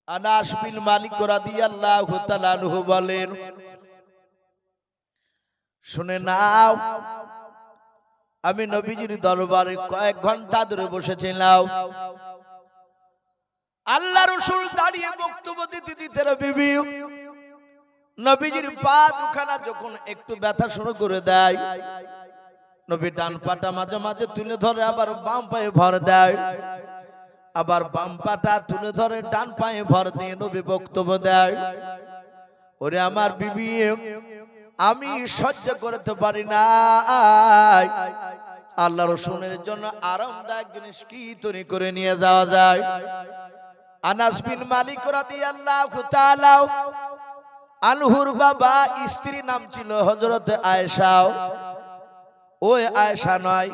আনাস বিন মালিক রাদিয়াল্লাহু তাআলা আনহু বলেন, শুনে নাও, আমি নবীজির দরবারে কয়েক ঘন্টা ধরে বসেছিলাম। আল্লাহ রাসূল দাঁড়িয়ে বক্তব্য দিতে দিতে বিবি নবীজির পা দুখানা যখন একটু ব্যথা শুরু করে দেয়, নবী ডান পাটা মাঝে মাঝে তুলে ধরে আবার বাম পায়ে ভর দেয়, আবার বাম পাটা তুলে ধরে ডান পায়ে ভর দিয়ে নবী বক্তব্য দেয়। ওরে আমার বিবি, আমি সহ্য করতে পারি না। আল্লাহ রাসূলের জন্য আরামদায়ক জিনিস কি তৈরি করে নিয়ে যাওয়া যায়? আনাস বিন মালিক রাদিয়াল্লাহু তাআলা আনহুর বাবা স্ত্রী নাম ছিল হযরত আয়েশা। ওই আয়েশা নয়,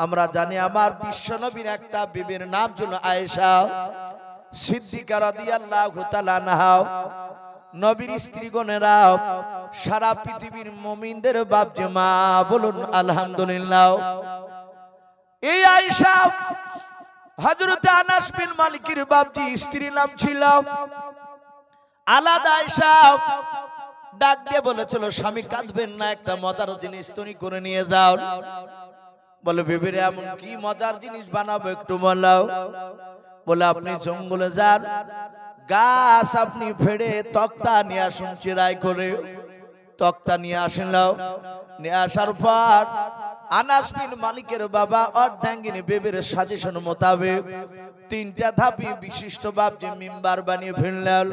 আমরা জানি আমার বিশ্বনবীর একটা বিবির নাম ছিল আয়েশা সিদ্দিকা রাদিয়াল্লাহু তাআলা আনহা। নবীর স্ত্রীগণেরা সারা পৃথিবীর মুমিনদের বাপ মা, বলুন আলহামদুলিল্লাহ। এই আয়েশা হযরত আনাস বিন মালিকের বাপজি স্ত্রী নাম ছিল আলাদা আয়েশা। ডাক দিয়ে বলেছিল, স্বামী কাঁদবেন না, একটা মজার জিনিস তৈরি করে নিয়ে যাও। বলে, বিবিরে এমন কি মজার জিনিস বানাবো একটু বলাও। বলে, আপনি জঙ্গলে যান, গাছ আপনি ফেড়ে তক্তা নিয়ে আসুন, চিরাই করে তক্তা নিয়ে আসেন। নিয়ে আসার পর আনাস বিন মালিকের বাবা অর্ধাঙ্গিনী বেবির সাজেশন মোতাবেক 3টা ধাপি বিশিষ্ট বাপজি মিম্বার বানিয়ে ফেললেন।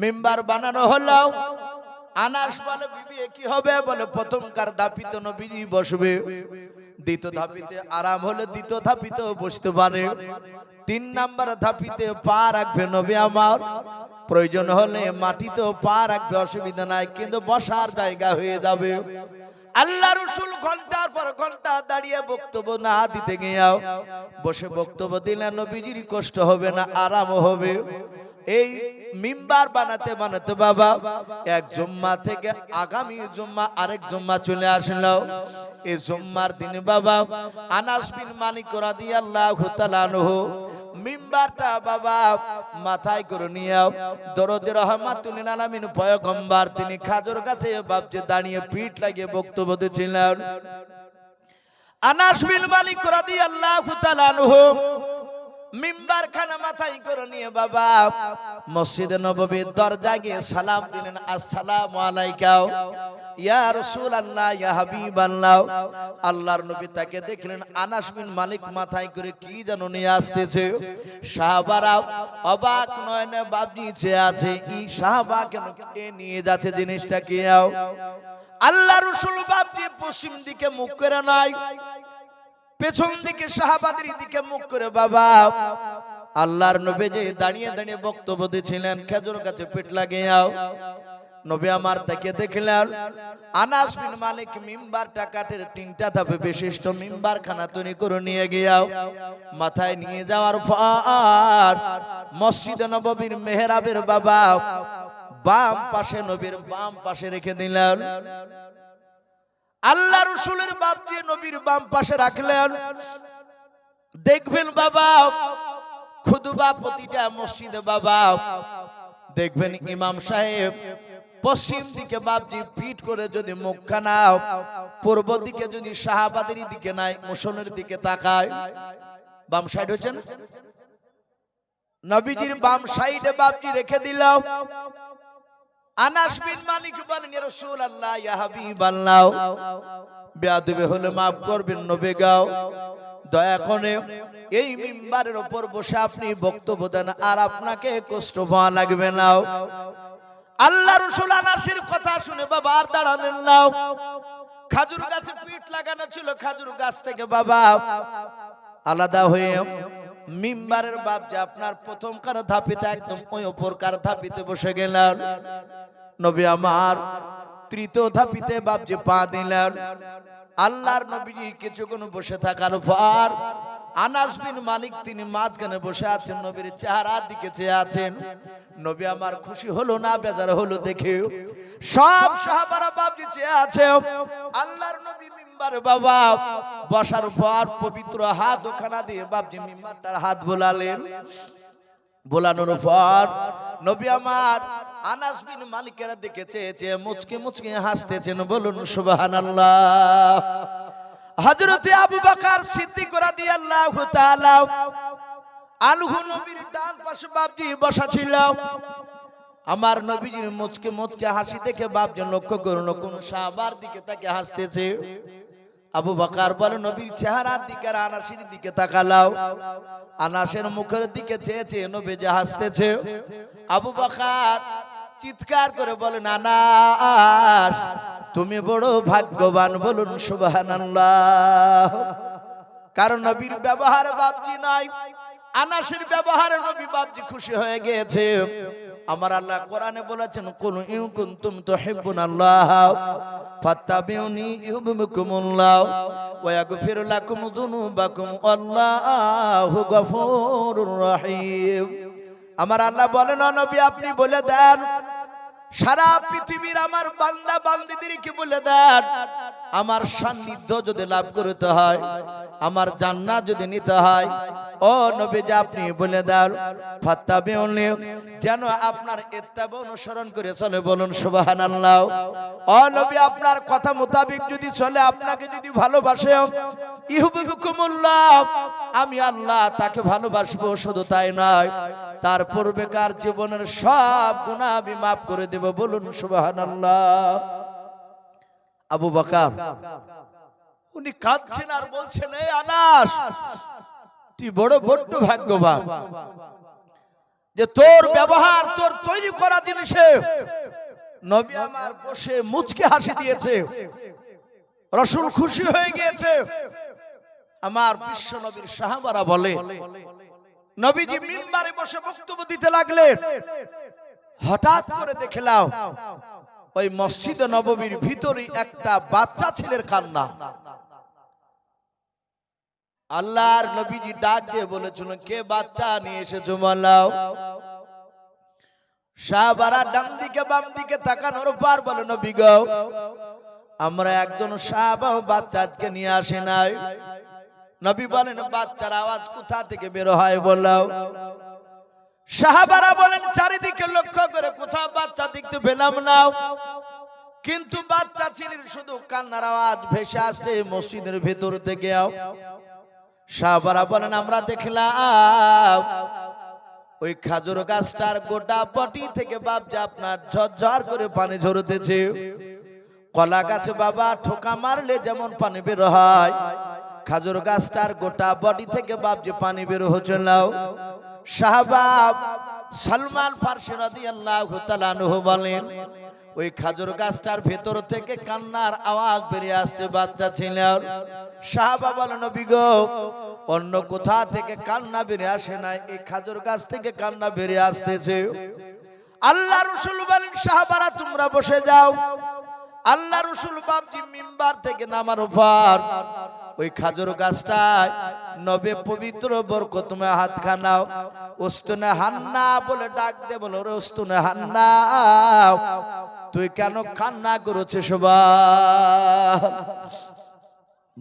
মিম্বার বানানো হলো। আনাস বলে, বিবি কি হবে? বলে, প্রথমকার ধাপিতে নবীজি বসবে, দ্বিতীয় ধাপিতে আরাম হলে দ্বিতীয় ধাপিতেও বসতে পারে, 3 নাম্বার ধাপিতে পা রাখবে নবী আমার, প্রয়োজন হলে মাটিতেও পা রাখবে, অসুবিধা নাই, কিন্তু বসার জায়গা হয়ে যাবে। আল্লাহ রাসূল ঘন্টার পর ঘন্টা দাঁড়িয়ে বক্তব্য না দিতে গিয়েও বসে বক্তব্য দিলেন। নবীজির কষ্ট হবে না, আরাম হবে। এই মিম্বার বানাতে বানাতে বাবা এক জুম্মা থেকে আগামী জুম্মা আরেক জুম্মা চলে আসলো। এই জুম্মার দিন বাবা আনাস বিন মালিক রাদিয়াল্লাহু তাআলা আনহু মিম্বারটা বাবা মাথায় করে নিয়ে দরদে রহমাতুল লিল আলামিন পয়গম্বর তিনি খাজর গাছে বাপজি দাঁড়িয়ে পিঠ লাগিয়ে বক্তব্য দিয়েছিলেন। আনাস বিন মালিক রাদিয়াল্লাহু তাআলা আনহু মিম্বার খানা মাথায় করে নিয়ে বাবা মসজিদে নববীর দরজায় গিয়ে সালাম দিলেন, আসসালামু আলাইকা ইয়া রাসূলুল্লাহ ইয়া হাবিবাল্লাহ। আল্লাহর নবী তাকে দেখলেন আনাস বিন মালিক মাথায় করে কি যেন নিয়ে আসতেছে। সাহাবারা অবাক নয়নে বাপজি চেয়ে আছে, এই সাহাবা কেন নিয়ে যাচ্ছে, জিনিসটা কি? আল্লাহর রাসূল বাপজি পশ্চিম দিকে মুখ করে নাই, পেছন দিকে সাহাবাদের দিকে মুখ করে বাবা আল্লাহর নবী যে দাঁড়িয়ে দাঁড়িয়ে বক্তব্য দিয়েছিলেন, খেজুর গাছে পিঠ লাগিয়াও নবী আমার তাকে দেখলেন। আনাস বিন মালিক মিম্বারটা কাঠের 3টা ধাপে বিশিষ্ট মিম্বার খানা তৈরি করে নিয়ে গিয়াও মাথায় নিয়ে যাওয়ার পর মসজিদে নববীর মেহরাবের বাবা বাম পাশে, নবীর বাম পাশে রেখে দিলেন। আল্লাহ রাসূলের বাপজি নবীর বাম পাশে রাখলেন। দেখবেন বাবা খুতবা প্রতিটা মসজিদে বাবা দেখবেন ইমাম সাহেব পশ্চিম দিকে বাপজি পিঠ করে যদি মুখখানা পূর্ব দিকে যদি সাহাবাদের দিকে নাই মুসল্লির দিকে তাকায়, বাম সাইড হচ্ছে না, নবীজির বাম সাইডে বাপজি রেখে দিলাম। আনাস বিন মালিক বলেন, ইয়া রাসূলুল্লাহ ইয়া হাবিবাল্লাহ, বেয়াদবি হলে maaf করবেন নবী গাও, দয়া করে এই মিম্বারের উপর বসে আপনি বক্তব্য দেন, আর আপনাকে কষ্ট পাওয়া লাগবে না। আল্লাহ রাসূল আনাসের কথা শুনে বাবা আর দাঁড়ালেন না। খেজুর গাছে পিঠ লাগানো ছিল, খেজুর গাছ থেকে বাবা আলাদা হয়ে মিম্বারের বাপ যে আপনার প্রথম কার ধাপিতে একদম ওই উপরকার ধাপিতে বসে গেলেন। নবী আমার তৃতীয় ধাপিতে বাপ যে পা দিলেন। আল্লাহর নবীজি কিছুক্ষণ বসে থাকার পর আনাস বিন মালিক তিনি মাঝখানে বসে আছেন, নবীর চেহারার দিকে চেয়ে আছেন। নবী আমার খুশি হলো না বেজার হলো দেখে। সব সাহাবারা বাপজি চেয়ে আছে। আল্লাহর নবী মিম্বারে বাবা বসার পর পবিত্র হাত ওখানা দিয়ে বাপজি মিম্বার তার হাত বোলালেন। বোলানোর পর নবী আমার আনাস বিন মালিকের দিকে চেয়ে মুচকি মুচকি হাসতেছেন। বলুন সুবহানাল্লাহ। হযরত আবু বকর সিদ্দিক রাদিয়াল্লাহু তাআলা আনহু নবীর ডান পাশে বাপজি বসা ছিল। আমার নবীজির মুচকি মুচকি হাসি দেখে বাপজি লক্ষ্য করলো কোন সাহাবার দিকে তাকে হাসতেছে। আবু বকর বলে, নবীর চেহারার দিকে আর আনাসের দিকে তাকালাও। আনাসের মুখের দিকে চেয়ে নবী যে হাসতেছে। আবু বকর চিৎকার করে বলেন, আনাস তুমি বড় ভাগ্যবান। বলুন সুবহানাল্লাহ। কারণ নবীর ব্যবহারে বাপজি নাই, আনাসের ব্যবহারে নবী বাপজি খুশি হয়ে গিয়েছে। আমার আল্লাহ কোরআনে বলেছেন, কুল ইন কুনতুম তুহিব্বুনাল্লাহ ফাত্তাবিউনি ইউহিব্বুকুমুল্লাহ ওয়া ইয়াগফির লাকুম যুনুবাকুম আল্লাহু গফুরুর রহিম। আমার আল্লাহ বলেন, নবী আপনি বলে দেন সারা পৃথিবীর আমার বান্দা বান্দীদেরকে বলে দেন, আমার সান্নিধ্য যদি লাভ করতে হয়, আমার জান্নাত যদি নিতে হয়, ও নবী যে আপনি বলে দেন ফাত্তাবিউনি, যেন আপনার ইত্তেবা অনুসরণ করে চলে। বলুন সুবহানাল্লাহ। ও নবী আপনার কথা মোতাবেক যদি চলে, আপনাকে যদি ভালোবাসে, ইউহিব্বুকুমুল্লাহ, আমি আল্লাহ তাকে ভালোবাসবো। শুধু তাই নয়, তার পূর্বেকার জীবনের সব গুনাহ আমি maaf করে দেব। বলুন সুবহানাল্লাহ। আবু বকর উনি কাঁদছেন আর বলছেন, এই আনাস তুই বড় ভাগ্যবান যে তোর ব্যবহার, তোর তৈরি করা জিনিসে নবী আমার বসে মুচকি হাসি দিয়েছে, রাসূল খুশি হয়ে গিয়েছে। আমার বিশ্ব নবীর সাহাবারা বলে, নবীজি মিম্বারে বসে বক্তব্য দিতে লাগলেন। হঠাৎ করে দেখলাম ওই মসজিদে নববীর ভিতরে একটা বাচ্চা ছেলের কান্না। আল্লাহর নবীজি ডাক দিয়ে বলেছিলেন, কে বাচ্চা নিয়ে এসেছো বলাও। সাহাবারা ডান দিকে বাম দিকে তাকানোর পর বলে, নবী গো আমরা একজন সাহাবা বাচ্চা আজকে নিয়ে আসে নাই। নবী বলেন, বাচ্চার আওয়াজ কোথা থেকে বের হয় বলাও। সাহাবারা বলেন, চারিদিকে লক্ষ্য করে কোথাও বাচ্চা দেখতে পেলাম না, কিন্তু বাচ্চা ছেলের শুধু কান্নার আওয়াজ ভেসে আসছে মসজিদের ভেতর থেকে। সাহাবারা বলেন, আমরা দেখলাম ওই খেজুর গাছটার গোটা পটি থেকে বাপজা আপনার ঝরঝর করে পানি ঝরতেছে। কলা গাছে বাবা ঠোকা মারলে যেমন পানি বের হয়, খেজুর গাছটার গোটা বডি থেকে বাপজি পানি বের হচ্ছিল। সাহাবা সালমান ফারসি রাদিয়াল্লাহু তাআলা আনহু বলেন, ওই খাজুর গাছটার ভেতর থেকে কান্নার আওয়াজ বেরিয়ে আসছে। বাচ্চা ছিল। সাহাবা বলেন, নবী গো, অন্য কোথা থেকে কান্না বেরিয়ে আসে না, এই খাজুর গাছ থেকে কান্না বেরিয়ে আসতেছে। আল্লাহ রাসূল বলেন, সাহাবারা তোমরা বসে যাও। আল্লাহ রাসূল বাপজি মিম্বার থেকে নামার পর ওই খাজুর গাছটায় নবে পবিত্র বরকতময় হাত খানাও, উস্তুনে হান্না বলে ডাক দে, বলো রে উস্তুনে হান্না, তুই কেন কান্না করেছিস? সবাই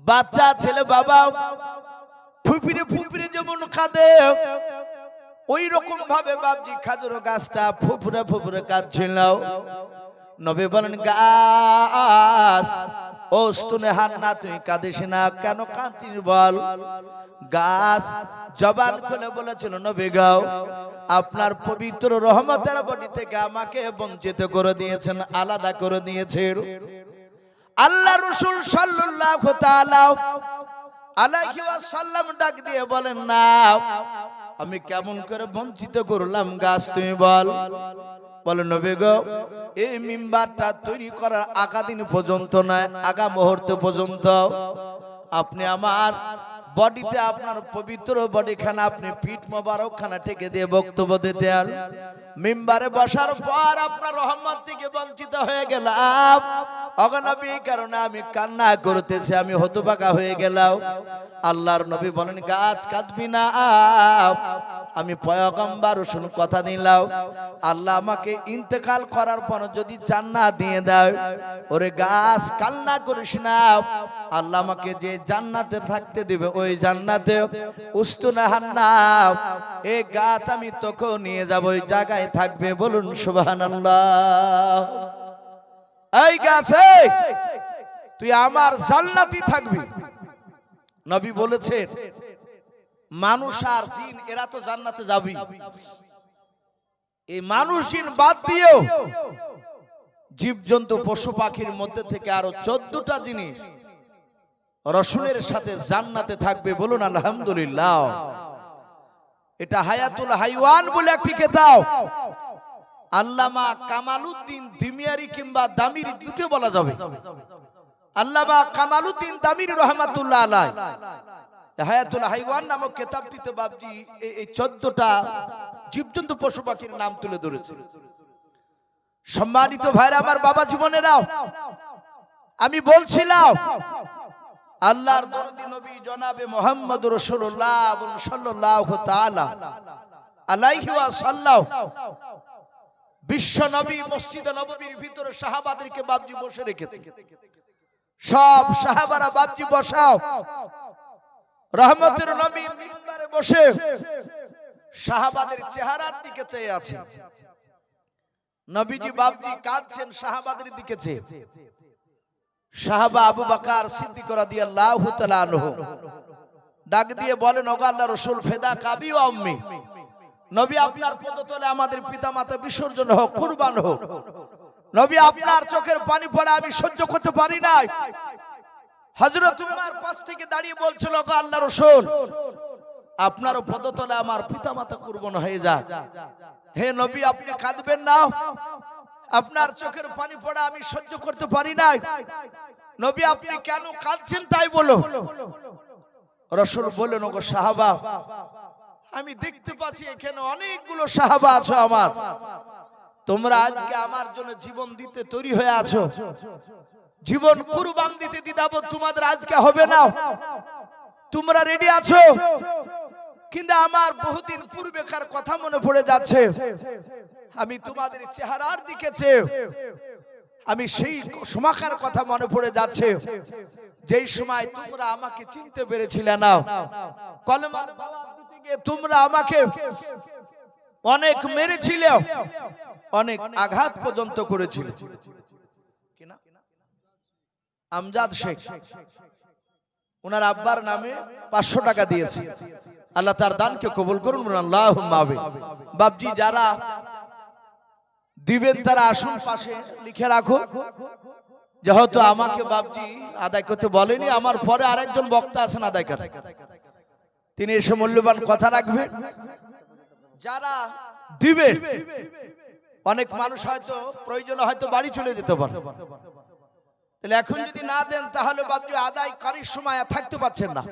বাচ্চা ছেলে বাবা ফুপিরে ফুপিরে যেমন কাঁদে, ওই রকম ভাবে বাপজি খাজুর গাছটা ফুফুরে ফুফুরে কাঁদছিল। নবী বলেন, গাছ ওস্তুনে হান্না, তুই কাঁদিস না, কেন কাঁদছিস বল? গাছ জবান খুলে বলেছিল, নবী গাও, আপনার পবিত্র রহমতের বডি থেকে আমাকে বঞ্চিত করে দিয়েছেন, আলাদা করে দিয়েছেন। আল্লাহ রাসূল সাল্লাল্লাহু তাআলা আলাইহি ওয়াসাল্লাম ডাক দিয়ে বলেন, না, আমি কেমন করে বঞ্চিত করলাম গাছ, তুমি বল। বলে, নবী গো, এই মিম্বারটা তৈরি করার আগা দিন পর্যন্ত নয়, আগা মুহূর্ত পর্যন্ত আপনি আমার বডিতে, আপনার পবিত্র বডি খানা, আপনি পিঠ মোবারক খানা টেকে দিয়ে বক্তব্য দিতেন। মিম্বারে বসার পর আপনার রহমত থেকে বঞ্চিত হয়ে গেলাম। অগনবী, কারণে আমি কান্না করতেছি, আমি হতবাকা হয়ে গেলাম। আল্লাহর নবী বলেন, গাছ কাঁদবি না, আমি পয়গম্বর রাসূল কথা দিলাম, আল্লাহ আমাকে ইন্তেকাল করার পর যদি জান্নাত দিয়ে দাও, ওরে গাছ কান্না করিস না, আল্লাহ আমাকে যে জান্নাতে থাকতে দিবে, ওই জান্নাতে উস্তুনা হান্না, এই গাছ আমি তোকে নিয়ে যাব, ওই জায়গায় থাকবে। বলুন সুবহানাল্লাহ। এই গাছে তুই আমার জান্নাতি থাকবি। নবী বলেছেন, মানুষ আর জিন এরা তো জান্নাতে যাবি, এই মানুষ জিন বাদ দিয়েও জীবজন্তু পশু পাখির মধ্যে থেকে আরো 14টা জিনিস রাসূলের সাথে জান্নাতে থাকবে। বলুন আলহামদুলিল্লাহ। এটা হায়াতুল হাইওয়ান বলে একটি কিতাব, আল্লামা কামালউদ্দিন দিমিয়ারি কিংবা দামিরি দুটো বলা যাবে। আল্লামা কামালউদ্দিন দামিরি রহমাতুল্লাহ আলাইহি হায়াতুল হাইওয়ান নামক কিতাবটিতে বাপজি এই 14টা জীবজন্তু পশু পাখির নাম তুলে ধরেছে। সম্মানিত ভাইরা আমার, বাবা জীবনেরাও, আমি বলছিলাম আল্লাহর দরদি নবী জনাবে মুহাম্মদুর রাসূলুল্লাহ সাল্লাল্লাহু তাআলা আলাইহি ওয়াসাল্লাম বিশ্ব নবী মসজিদে নববীর ভিতরে সাহাবাদেরকে বাপজি বসে রেখেছে। সব সাহাবারা বাপজি বসাও, রহমতের নবী মিম্বারে বসে সাহাবাদের চেহারার দিকে চেয়ে আছে। নবীজি বাপজি কাঁদছেন সাহাবাদের দিকে চেয়ে। সাহাবা আবু বকর সিদ্দিক রাদিয়াল্লাহু তাআলা আনহু ডাক দিয়ে বলেন, ওগো আল্লাহর রাসূল, ফেদা কাবি ওয়া উম্মি, নবী আপনার পদতলে আমাদের পিতামাতা বিসর্জন হোক, কুরবান হোক। নবী আপনার চোখের পানি পড়া আমি সহ্য করতে পারি না। হযরত উমর পাশ থেকে দাঁড়িয়ে বলছিল, ওগো আল্লাহর রাসূল, আপনার পদতলে আমার পিতামাতা কুরবান হয়ে যাক। হে নবী, আপনি কাঁদবেন না, আপনার চোখের পানি পড়া আমি সহ্য করতে পারি না। নবী আপনি কেন কাঁদছেন তাই বলো। রাসূল বললেন, ওগো সাহাবা, আমি দেখতে পাচ্ছি এখানে অনেকগুলো সাহাবা আছো আমার, তোমরা আজকে আমার জন্য জীবন দিতে তৈরি হয়ে আছো, জীবন কুরবান দিতে দ্বিধাবোধ তোমাদের আজকে হবে না, তোমরা রেডি আছো। কিন্তু আমার বহুদিন পূর্বেকার কথা মনে পড়ে যাচ্ছে, আমি তোমাদের চেহারার দিকে চেয়ে আমি সেই সময়কার কথা মনে পড়ে যাচ্ছে, যেই সময় তোমরা আমাকে চিনতে পেরেছিলে না। কলেমার দাওয়াত দিতে গিয়ে তোমরা আমাকে অনেক মেরেছিলে, অনেক আঘাত পর্যন্ত করেছিলে। কিনা আমজাদ শেখ, ওনার আব্বার নামে 500 টাকা দিয়েছে, আল্লাহ তার দানকে কবুল করুন, আল্লাহুম্মা আমিন। বাপজি যারা দিবেন তারা আসুন পাশে লিখে রাখো, যেহেতু আমাকে বাপজি আদায় করতে বলেনি, আমার পরে আরেকজন বক্তা আছেন আদায় করেন, তিনি এসে মূল্যবান কথা রাখবেন। যারা দিবেন অনেক মানুষ হয়তো প্রয়োজন হয়তো বাড়ি চলে যেতে পারে, তাহলে এখন যদি না দেন তাহলে বাপজি আদায় কারির সময় আর থাকতে পারছেন না,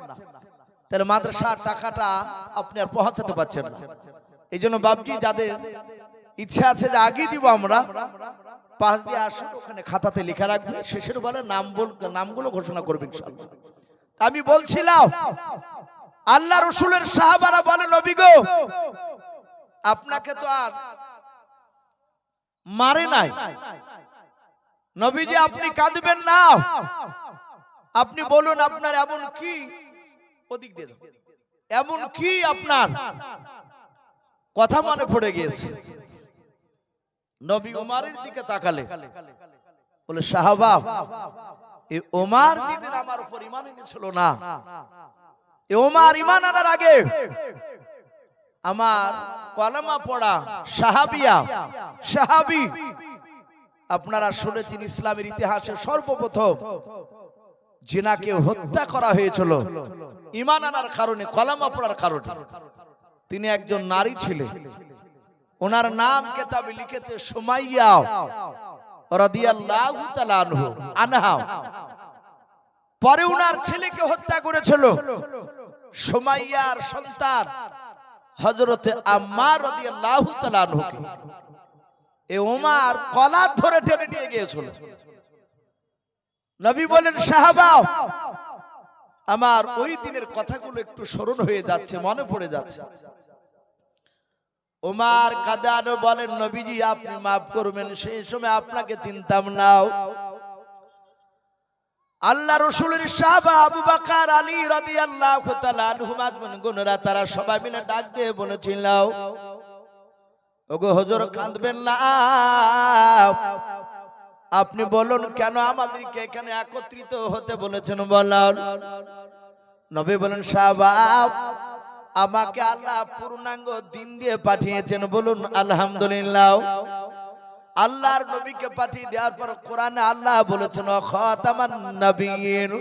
তাহলে মাদ্রাসার টাকাটা আপনি আর পৌঁছাতে পারছেন না। এই জন্য বাপজি যাদের ইচ্ছা আছে যে আগে দিব আমরা, পাশ দিয়ে আসুন, ওখানে খাতাতে লেখা রাখবেন, শেষের বেলা নামগুলো ঘোষণা করবেন ইনশাআল্লাহ। আমি বলছিলাম আল্লাহ রসুলের সাহাবারা বলে, নবী গো আপনাকে তো আর মারে নাই, নবীজি আপনি কাঁদবেন না, আপনি বলুন আপনার এমন কি, ওদিক দিয়ে এমন কি আপনার কথা মনে পড়ে গিয়েছে। নবী ওমরের দিকে তাকালে বলে, সাহাবা এই ওমর যিনি আমার উপর ঈমান এনেছিল না, এই ওমর ঈমান আনার আগে আমার কলেমা পড়া সাহাবী আপনারা শুনেছেন ইসলামের ইতিহাসে সর্বপ্রথম জিনাকে হত্যা করা হয়েছিল ঈমান আনার কারণে, কলেমা পড়ার কারণে। তিনি একজন নারী ছিলেন, ওনার নাম কিতাবে লিখেছে সুমাইয়া রাদিয়াল্লাহু তাআলা আনহা। পরে ওনার ছেলেকে হত্যা করেছিল সুমাইয়ার সন্তান হযরতে আম্মার রাদিয়াল্লাহু তাআলা আনহুকে। এই ওমর কলার ধরে টেনে নিয়ে গিয়েছিল। নবী বলেন, সাহাবা আমার ওই দিনের কথাগুলো একটু স্মরণ হয়ে যাচ্ছে, মনে পড়ে যাচ্ছে। ওমর কাঁদান বলেন, নবীজি আপনি মাফ করবেন, সেই সময় আপনাকে চিনতাম না। আল্লাহ রাসূলের সাহাবা আবু বকর আলী রাদিয়াল্লাহু তাআলা আনহুমা গুণরা তারা সবাই মিলে ডাক দিয়ে বলেছিল, ওগো হুজুর কাঁদবেন না, আপনি বলুন কেন আমাদেরকে এখানে একত্রিত হতে বলেছেন বলুন। নবী বলেন, সাহাবা আমাকে আল্লাহ পূর্ণাঙ্গ দিন দিয়ে পাঠিয়েছেন, বলুন আলহামদুলিল্লাহ। আল্লাহর নবীকে পাঠিয়ে দেওয়ার পর কোরআনে আল্লাহ বলেছেন, খাতামান নবিয়্যিন,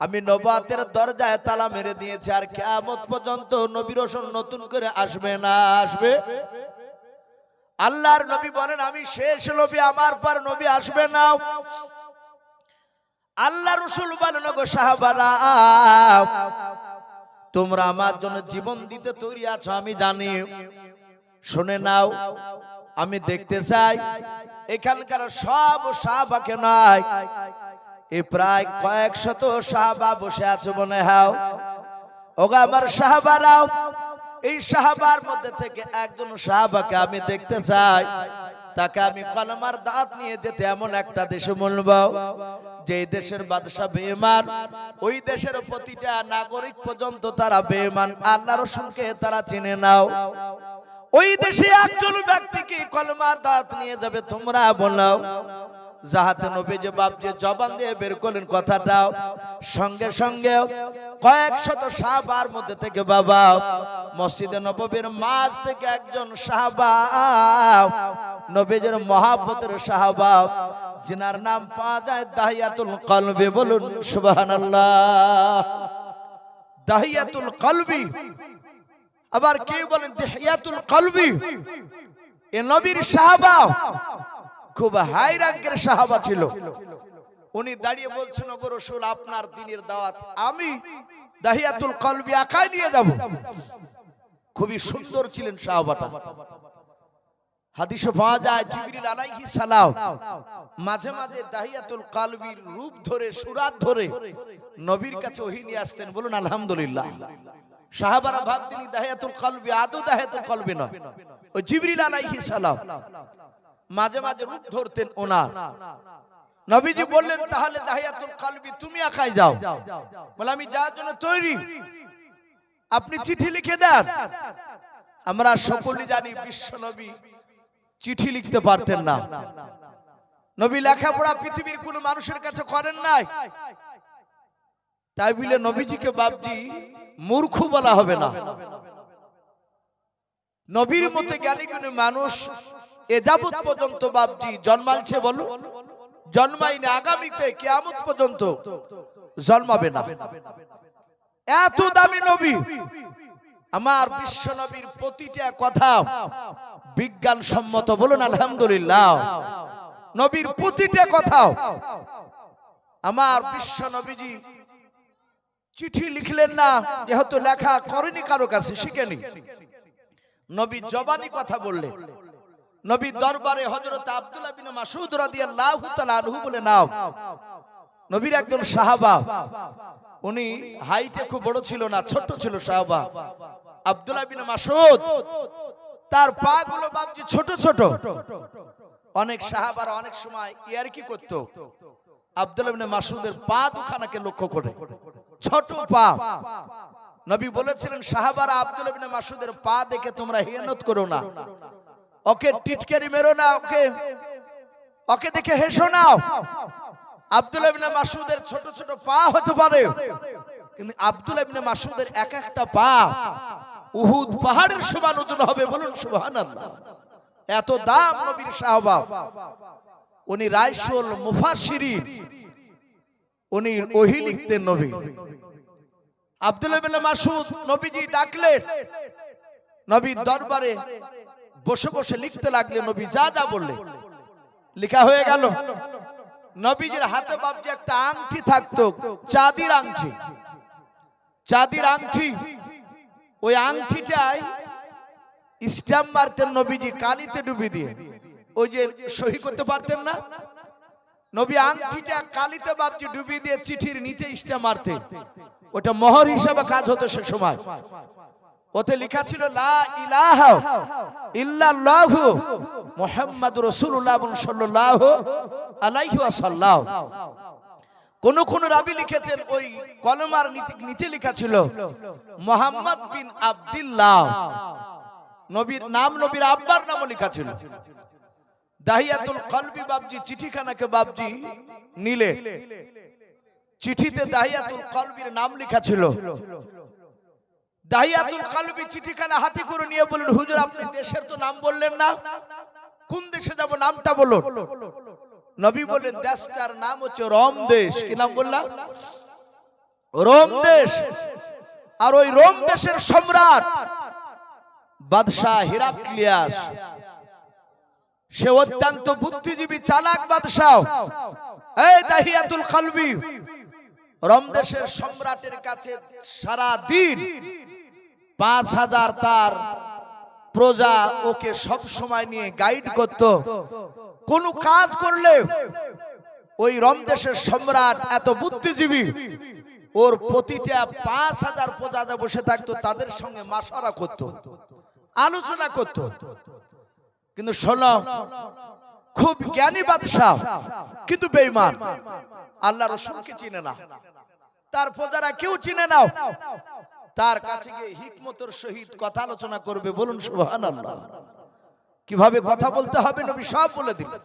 আমি নবুয়তের দরজায় তালা মেরে দিয়েছি, আর কিয়ামত পর্যন্ত নবী রাসূল নতুন করে আসবে না, আসবে। আল্লাহর নবী বলেন, আমি শেষ নবী, আমার পর নবী আসবে না। আল্লাহ রাসূল বলেন, গো সাহাবারা তোমরা আমার জন্য জীবন দিতে তৈরি আছো আমি জানি, শুনে নাও। আমি দেখতে চাই এখানকার সব সাহাবাকে নয়, এই প্রায় কয়েক শত সাহাবা বসে আছে মনে হয়। ওগো আমার সাহাবারাও, এই সাহাবার মধ্যে থেকে একজন সাহাবাকে আমি দেখতে চাই, তাকে আমি কলেমার দাঁত নিয়ে যেতে এমন একটা দেশে বলবো যে দেশের বাদশা বেঈমান, ওই দেশের প্রতিটা নাগরিক পর্যন্ত তারা বেঈমান, আল্লাহ রাসূলকে তারা চিনে নাও। ওই দেশে একজন ব্যক্তিকে কলেমার দাঁত নিয়ে যাবে, তোমরা বলো। যাহাতে নবী যে বাপ যে জবান দিয়ে বের করলেন কথাটা, সঙ্গে সঙ্গে কয়েক শত সাহাবার মধ্যে থেকে বাবা মসজিদে নববীর মাঝ থেকে একজন সাহাবা, নবীর মহব্বতের সাহাবা, যিনার নাম পাওয়া যায় দাহিয়াতুল কলবি, বলুন সুবহানাল্লাহ। দাহিয়াতুল কলবি, আবার কে বলেন দাহিয়াতুল কলবি। এ নবীর সাহাবা খুব হাই র্যাঙ্কের সাহাবা ছিল। উনি দাঁড়িয়ে বলছেন, ওগো রাসূল আপনার দ্বীনের দাওয়াত আমি দাহিয়াতুল কলবি একাই নিয়ে যাব। খুবই সুন্দর ছিলেন সাহাবাটা। হাদিসে পাওয়া যায় জিবরিল আলাইহিস সালাম মাঝে মাঝে দাহিয়াতুল কলবির রূপ ধরে, সুরাত ধরে নবীর কাছে ওহী নিয়ে আসতেন, বলুন আলহামদুলিল্লাহ। সাহাবারা ভাবতেন দাহিয়াতুল কলবি আদৌ দাহিয়াতুল কলবি নয়, ওই জিবরিল আলাইহিস সালাম মাঝে মাঝে রূপ ধরতেন ওনার। নবীজি বললেন, তাহলে দাহিয়াতুল কলবি তুমি একাই যাও। বলে, আমি যাওয়ার জন্য তৈরি, আপনি চিঠি লিখে দেন। আমরা সকলেই জানি বিশ্ব নবী চিঠি লিখতে পারতেন না। নবী লেখাপড়া পৃথিবীর কোন মানুষের কাছে করেন নাই, তাই বলে নবীজিকে বাপজি মূর্খ বলা হবে না। নবীর মতো জ্ঞানী গুণী মানুষ এ যাবত পর্যন্ত বাপজি জন্মালছে, বলো জন্মাইনি, আগামীতে কিয়ামত পর্যন্ত জন্মাবে না। এত দামি নবী, আমার বিশ্ব নবীর প্রতিটা কথা বিজ্ঞানসম্মত, বলুন আলহামদুলিল্লাহ। নবীর প্রতিটা কথাও আমার বিশ্ব নবীজি চিঠি লিখলেন না, যেহেতু লেখা করেনি, কারো কাছে শিখেনি। নবী জবানি কথা বললেন। নবী দরবারে হযরত আব্দুল্লাহ বিন মাসউদ রাদিয়াল্লাহু তাআলা আনহু বলে নাও। নবীর একজন সাহাবা, উনি হাইটে খুব বড় ছিল না, ছোট ছিল সাহাবা আব্দুল্লাহ বিন মাসউদ। তার পা গুলো বাপজি ছোট ছোট। অনেক সাহাবারা অনেক সময় ইয়ারকি করত আব্দুল্লাহ বিন মাসউদের পা দুখানাকে লক্ষ্য করে, ছোট পা। নবী বলেছিলেন সাহাবারা আব্দুল্লাহ বিন মাসউদের পা দেখে তোমরা হিয়ানত করো না, ওকে টিটকারি মেরো না, ওকে দেখে হেসো না। আব্দুল্লাহ ইবনে মাসউদের ছোট ছোট পা হতে পারে, কিন্তু আব্দুল্লাহ ইবনে মাসউদের এক একটা পা উহুদ পাহাড়ের সমান ওজন হবে, বলুন সুবহানাল্লাহ। এত দাম নবীর সাহাবা। উনি রাইসুল মুফাসসিরিন, উনি ওহী লিখতেন নবী। আব্দুল্লাহ ইবনে মাসউদ নবীজি ডাকলেন, নবীর দরবারে বসে বসে লিখতে লাগলেন। নবী যা যা বললেন লেখা হয়ে গেল। নবীজির হাতে বাপজি একটা আংটি থাকতো, চাঁদির আংটি, চাঁদির আংটি। ওই আংটিটাই স্ট্যাম্প মারতেন নবীজি কালিতে ডুবি দিয়ে, ওই যে সহি করতে পারতেন না, নবী আংটিটা কালিতে বাপজি ডুবি দিয়ে চিঠির নিচে স্ট্যাম্প মারতেন। ওটা মোহর হিসাবে কাজ হতো সে সময়। ওতে লেখা ছিল লা ইলাহা ইল্লাল্লাহু মুহাম্মাদুর রাসূলুল্লাহ সাল্লাল্লাহু আলাইহি ওয়াসাল্লাম। কোন কোন রাবী লিখেছেন ওই কলমার নিচে লেখা ছিল মুহাম্মদ বিন আব্দুল্লাহ। নবীর নাম, নবীর আব্বার নামও লেখা ছিল। দাহিয়াতুল কলবি বাপজি চিঠিখানাকে বাপজি নিলে, চিঠিতে দাহিয়াতুল কলবির নাম লেখা ছিল। দাহিয়াতুল কলবি চিঠিখানা হাতে করে নিয়ে বললেন, হুজুর আপনি দেশের তো নাম বললেন না, কোন দেশে যাব নামটা বলুন। নবী বললেন দেশটার নাম হচ্ছে রোম দেশ। কি নাম বললাম? রোম দেশ। আর ওই রোম দেশের সম্রাট বাদশাহ হিরাক্লিয়াস, সে অত্যন্ত বুদ্ধিজীবী চালাক বাদশাহ। এই দাহিয়াতুল কলবি রোম দেশের সম্রাটের কাছে সারা দিন 5000 তার প্রজা ওকে সব সময় নিয়ে গাইড করত। কোন কাজ করলে ওই রোম দেশের সম্রাট এত বুদ্ধিজীবী, ওর প্রতিটা 5000 প্রজা বসে থাকতো, তাদের সঙ্গে মাশওয়ারা করত, আলোচনা করত। কিন্তু শোনো, খুব জ্ঞানী বাদশাহ কিন্তু বেঈমান, আল্লাহ রাসূলকে চিনে না, তার প্রজারা কেউ চিনে না। তার কাছে গিয়ে হিকমতের সহিত কথা আলোচনা করবে, বলুন সুবহানাল্লাহ। কিভাবে কথা বলতে হবে নবী সব বলে দিলেন।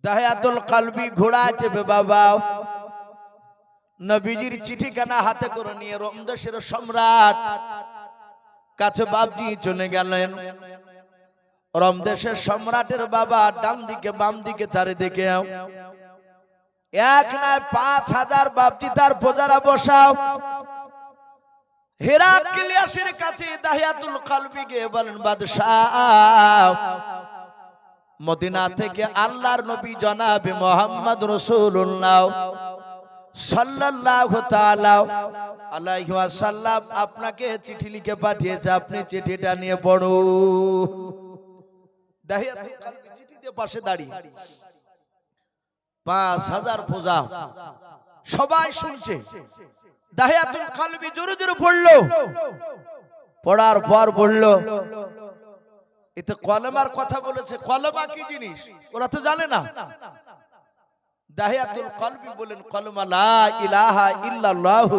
দাহিয়াতুল কলবি ঘোড়া চেপে বাবা নবীজির চিঠিখানা হাতে করে নিয়ে রোম দেশের সম্রাট কাছে বাপজি চলে গেলেন। রোম দেশের সম্রাটের বাবা ডান দিকে বাম দিকে চারিদিকে এক নয় 5000 বাপজি তার প্রজারা বসাও। হিরাক্লিয়াসের কাছে দাহিয়াতুল কলবি গিয়ে বলেন, বাদশাহ মদিনা থেকে আল্লাহর নবী জনাবে মুহাম্মদ রাসূলুল্লাহ সাল্লাল্লাহু তাআলা আলাইহি ওয়াসাল্লাম আপনাকে চিঠি লিখে পাঠিয়েছে, আপনি চিঠিটা নিয়ে পড়ুন। দাহিয়াতুল কলবি চিঠি দিয়ে পাশে দাঁড়িয়ে, 5000 প্রজা সবাই শুনছে। দাহিয়াতুল কলবি জোরে জোরে পড়লো, পড়ার পর বলল, এতে কলমার কথা বলেছে, কলমা কি জিনিস ওরা তো জানে না। দাহিয়াতুল কলবি বলেন, কলমা লা ইলাহা ইল্লাল্লাহু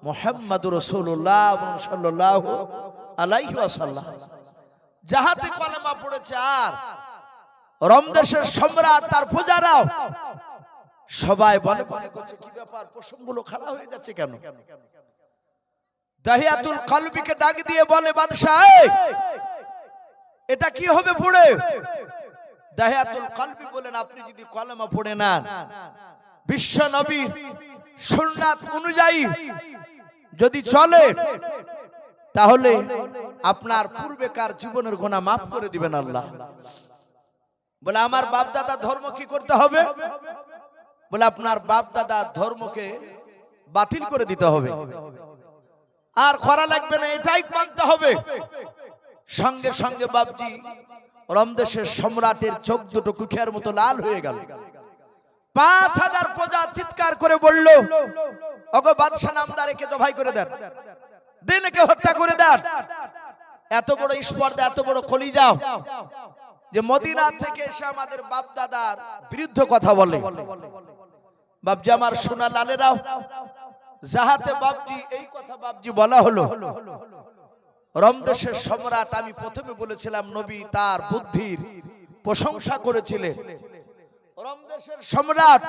মুহাম্মাদুর রাসূলুল্লাহ সাল্লাল্লাহু আলাইহি ওয়াসাল্লাম। যাহাতে কলমা পড়েছে, আর রোম দেশের সম্রাট তার প্রজারাও সবাই বলে মনে করছে কি ব্যাপার, প্রসঙ্গগুলো খাড়া হয়ে যাচ্ছে কেন। দাহিয়াতুল কলবিকে ডাক দিয়ে বলে, বাদশাহ এটা কি হবে পড়ে? দাহিয়াতুল কলবি বলেন, আপনি যদি কলমা পড়ে নেন, বিশ্ব নবী সুন্নাত অনুযায়ী যদি চলে, তাহলে আপনার পূর্বেকার জীবনের গুনাহ মাফ করে দিবেন আল্লাহ। বলে আমার বাপ দাদা ধর্ম কি করতে হবে? বলে আপনার বাপ দাদা ধর্মকে বাতিল করে দিতে হবে, আর করা লাগবে না, এটাই মানতে হবে। সঙ্গে সঙ্গে বাপজি রমদেশের সম্রাটের চোখ দুটো কুখিয়ার মতো লাল হয়ে গেল। 5000 প্রজা চিৎকার করে বলল, ওগো বাদশা নামদারকে জবাই করে দেন, দিনকে হত্যা করে দেন। এত বড় স্পর্ধা, এত বড় কলিজা যে মদিনা থেকে এসে আমাদের বাপ দাদার বিরুদ্ধে কথা বলে। বাপজি আমার সোনা লালেরাও, যাহাতে বাপজি এই কথা বাপজি বলা হলো, রমদেশের সম্রাট, আমি প্রথমে বলেছিলাম নবী তার বুদ্ধির প্রশংসা করেছিলেন। রমদেশের সম্রাট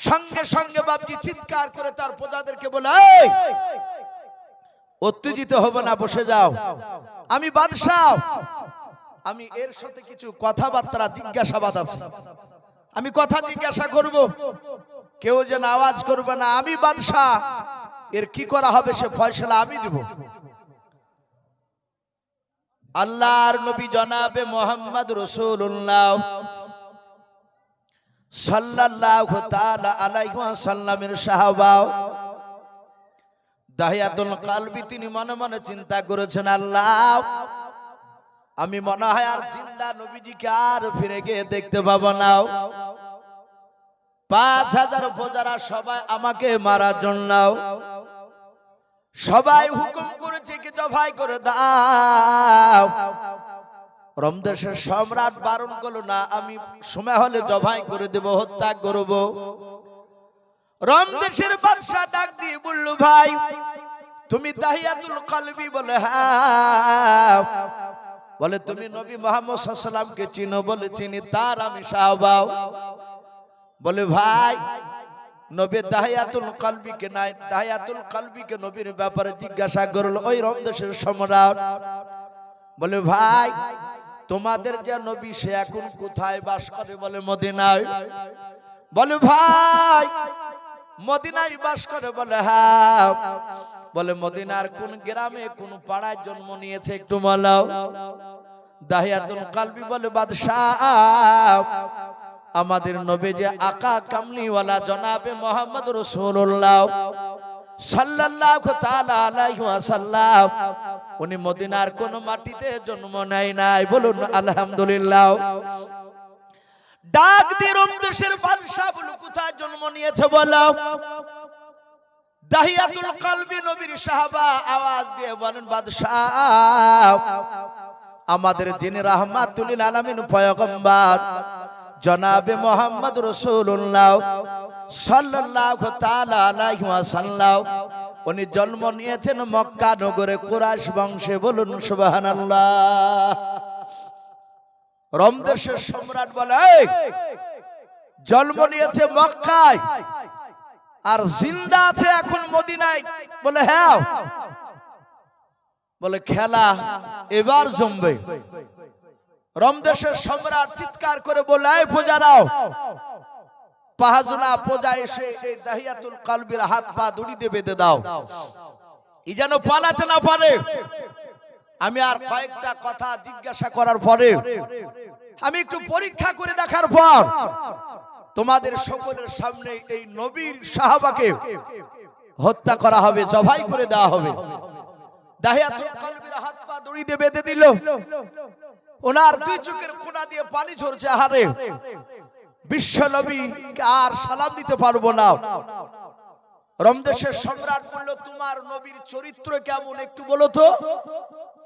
সঙ্গে সঙ্গে বাপজি চিৎকার করে তার প্রজাদেরকে বলে, এই উত্তেজিত হবে না, বসে যাও, আমি বাদশাহ, আমি এর সাথে কিছু কথাবার্তা জিজ্ঞাসাবাদ আছে, আমি কথা জিজ্ঞাসা করব, কেউ যেন আওয়াজ করবে না, আমি বাদশাহ, এর কি করা হবে সে ফয়সালা আমি দিব। আল্লাহর নবী জনাবে মুহাম্মদ রাসূলুল্লাহ সাল্লাল্লাহু তাআলা আলাইহি ওয়াসাল্লামের সাহাবা দাহিয়াতুল কলবি তিনি মনে মনে চিন্তা করেছেন, আল্লাহ আমি মনে হয় আর জিন্দা নবীজিকে আর ফিরে গিয়ে দেখতে পাবো না। 5000 প্রজারা সবাই আমাকে মারার জন্য, সবাই হুকুম করেছে কি জবাই করে দাও। রমদেশের সম্রাট বারণ করলো না, আমি সময় হলে জবাই করে দেব, হত্যা করব। রমদেশের বাদশা ডাক দিয়ে বলল, ভাই তুমি দাহিয়াতুল কলবি? বলে হ্যাঁ। বলে তুমি নবী মুহাম্মদ সাল্লাল্লাহু আলাইহি ওয়াসাল্লামকে চিনো? বলে চিনি, তার আমি সাহাবা। বলে ভাই নবী দাহিয়াতুল কলবিকে নাই, দাহিয়াতুল কলবিকে নবীর ব্যাপারে জিজ্ঞাসা করল ওই রমদেশের সম্রাট। বলে ভাই তোমাদের যে নবী সে এখন কোথায় বাস করে? বলে মদিনায়। বলে ভাই মদিনায় বাস করে? বলে হ্যাঁ। বলে মদিনার কোন গ্রামে কোন পাড়ায় জন্ম নিয়েছে একটু বলো। দাহিয়াতুল কলবি বলে বাদশাহ আমাদের নবী যে আকা কামলিওয়ালা জনাবে মুহাম্মদ রাসূলুল্লাহ সাল্লাল্লাহু তাআলা আলাইহি ওয়াসাল্লাম উনি মদিনার কোন মাটিতে জন্ম নেয় নাই। বলুন আলহামদুলিল্লাহ। ডাক দিয়ে রমদেশের বাদশা বলে কোথায় জন্ম নিয়েছে বলো। দাহিয়াতুল কলবি নবীর সাহাবা আওয়াজ দিয়ে বলেন, বাদশাহ আমাদের যিনি রাহমাতুল লিল আলামিন পয়গম্বর জনাবে মুহাম্মদ রাসূলুল্লাহ সাল্লাল্লাহু তাআলা আলাইহি ওয়াসাল্লাম উনি জন্ম নিয়েছেন মক্কা নগরে কুরাইশ বংশে। বলুন সুবহানাল্লাহ। রমদেশের সম্রাট বলে জন্ম নিয়েছে মক্কায় আর জিন্দা আছে এখন মদিনায়? বলে হ্যাঁ। বলে খেলা এবার জমবে। রমদেশের সম্রাট চিৎকার করে বলে, এই প্রজারাও, পাহাজনা প্রজা এসে এই দাহিয়াতুল কলবির হাত পা দড়ি দিয়ে বেঁধে দাও, ই যেন পালাতে না পারে। আমি আর কয়েকটা কথা জিজ্ঞাসা করার পরে, আমি একটু পরীক্ষা করে দেখার পর তোমাদের সকলের সামনে এই নবীর সাহাবাকে হত্যা করা হবে, জবাই করে দেওয়া হবে। দাহিয়াতুল কলবির হাত পা দড়ি দিয়ে বেঁধে দিল। ওনার দুই চোখের কোনা দিয়ে পানি ঝরছে। আহারে বিশ্ব নবী আর সালাম দিতে পারবো না। রমদেশের সম্রাট বলল, তোমার নবীর চরিত্র কেমন একটু বলো তো।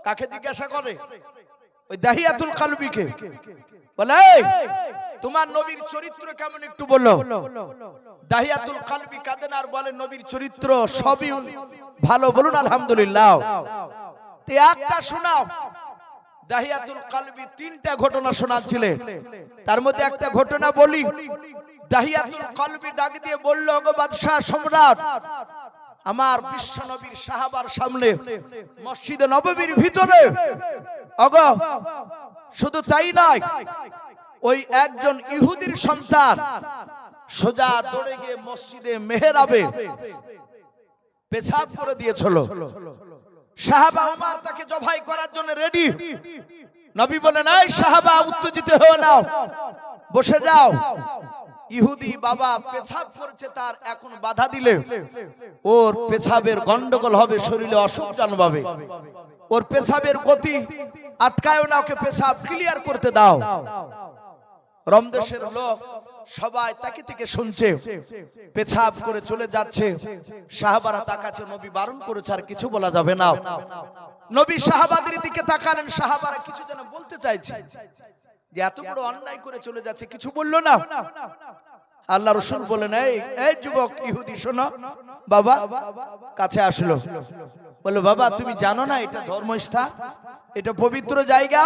কাকে জিজ্ঞাসা করে? ওই দাহিয়াতুল কলবিকে। বলে তোমার নবীর চরিত্র কেমন একটু বলো। দাহিয়াতুল কলবি কাঁদেন আর বলেন, নবীর চরিত্র সবই ভালো। বলুন আলহামদুলিল্লাহ। তো একটা শোনাও। দাহিয়াতুল কলবি 3টা ঘটনা শোনাচ্ছিলেন, তার মধ্যে একটা ঘটনা বলি। দাহিয়াতুল কলবি ডাক দিয়ে বলল, ওগো বাদশাহ সম্রাট, আমার বিশ্ব নবীর সাহাবার সামনে মসজিদে নববীর ভিতরে, ওগো শুধু তাই নয়, ওই একজন ইহুদির সন্তান সোজা দৌড়ে গিয়ে মসজিদে মেহরাবে পেশাব করে দিয়েছিল। সাহাবা ওমর তাকে জবাই করার জন্য রেডি। নবী বলেন, এই সাহাবা উত্তেজিত হয়ে নাও, বসে যাও। ইহুদি বাবা পেছাব করেছে, তার এখন বাধা দিলে ওর পেছাবের গন্ডগোল হবে, শরীরে অসুখ জন্মাবে। ওর পেছাবের গতি আটকায়ও না, ওকে পেছাব ক্লিয়ার করতে দাও। রমদেশের লোক সবাই তাকে থেকে শুনছে, পেছাব করে চলে যাচ্ছে। সাহাবারা তাকাচ্ছে, নবী বারণ করেছে আর কিছু বলা যাবে না। নবী সাহাবাদের দিকে তাকালেন, সাহাবারা কিছু যেন বলতে চাইছে, যে এত বড় অন্যায় করে চলে যাচ্ছে, কিছু বললো না। আল্লাহ রাসূল বলেন, এই যুবক ইহুদি শোনো। বাবা কাছে আসলো, বলে, বাবা তুমি জানো না এটা ধর্মস্থান, এটা পবিত্র জায়গা?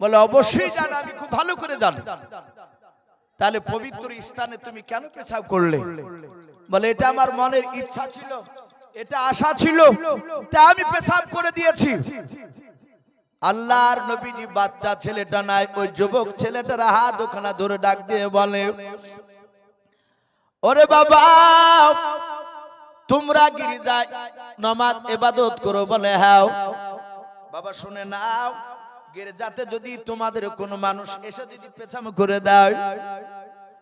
বলে, অবশ্যই জানো, আমি খুব ভালো করে জানি। তাহলে পবিত্র স্থানে তুমি কেন পেছাব করলে? বলে, এটা আমার মনের ইচ্ছা ছিল, এটা আশা ছিল, তা আমি পেছাব করে দিয়েছি। আল্লাহর নবীজি বাচ্চা ছেলেটা নাই, ওই যুবক ছেলেটার হাত ওখানে ধরে ডাক দিয়ে বলে, ওরে বাবা তোমরা গির্জায় নামাজ ইবাদত করো? বলে, হ্যাঁ। বাবা শুনে নাও, গির্জাতে যদি তোমাদের কোনো মানুষ এসে যদি পেছাব করে দেয়,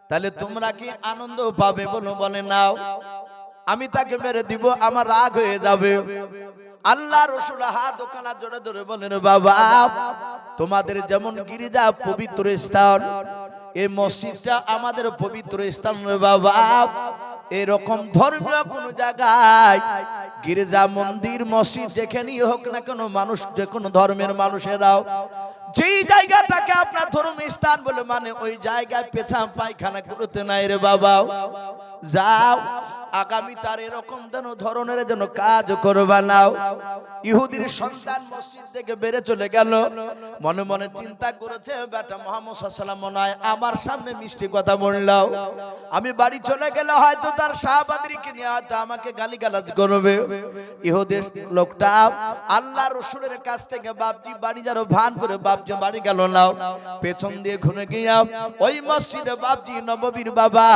তাহলে তোমরা কি আনন্দ পাবে? বলে, নাও, আমি তাকে মেরে দিব, আমার রাগ হয়ে যাবে। আল্লাহ রাসূল হাত দোকানা জোরে ধরে বলেন, বাবা তোমাদের যেমন গির্জা পবিত্র স্থান, এই মসজিদটা আমাদের পবিত্র স্থান। বাবা এরকম ধর্মীয় কোন জায়গায়, গির্জা মন্দির মসজিদ যেখানেই হোক না কেন, মানুষ যে কোনো ধর্মের মানুষেরাও যেই জায়গাটাকে আপনার ধর্মীয় স্থান বলে মানে, ওই জায়গায় পেছাব পায়খানা করতে নাই রে বাবা। যাও, আগামী তার এরকম ধরনের যেন কাজ করবা নাও। ইহুদির সন্তান মসজিদ থেকে বেড়ে চলে গেল, মনে মনে চিন্তা করেছে, বেটা মুহাম্মদ সাল্লাল্লাহু আলাইহি ওয়াসাল্লাম মনে হয় আমার সামনে মিষ্টি কথা বললো, আমি বাড়ি চলে গেলে হয়তো তার সাহাবাদেরকে নিয়ে হয়তো আমাকে গালিগালাজ করবে। ইহুদির লোকটা আল্লাহ রাসূলের কাছ থেকে বাপজি বাড়ি যারো ভান করে বাপজি বাড়ি গেল না, পেছন দিয়ে ঘুরে গিয়া ওই মসজিদে বাপজি নববীর বাবা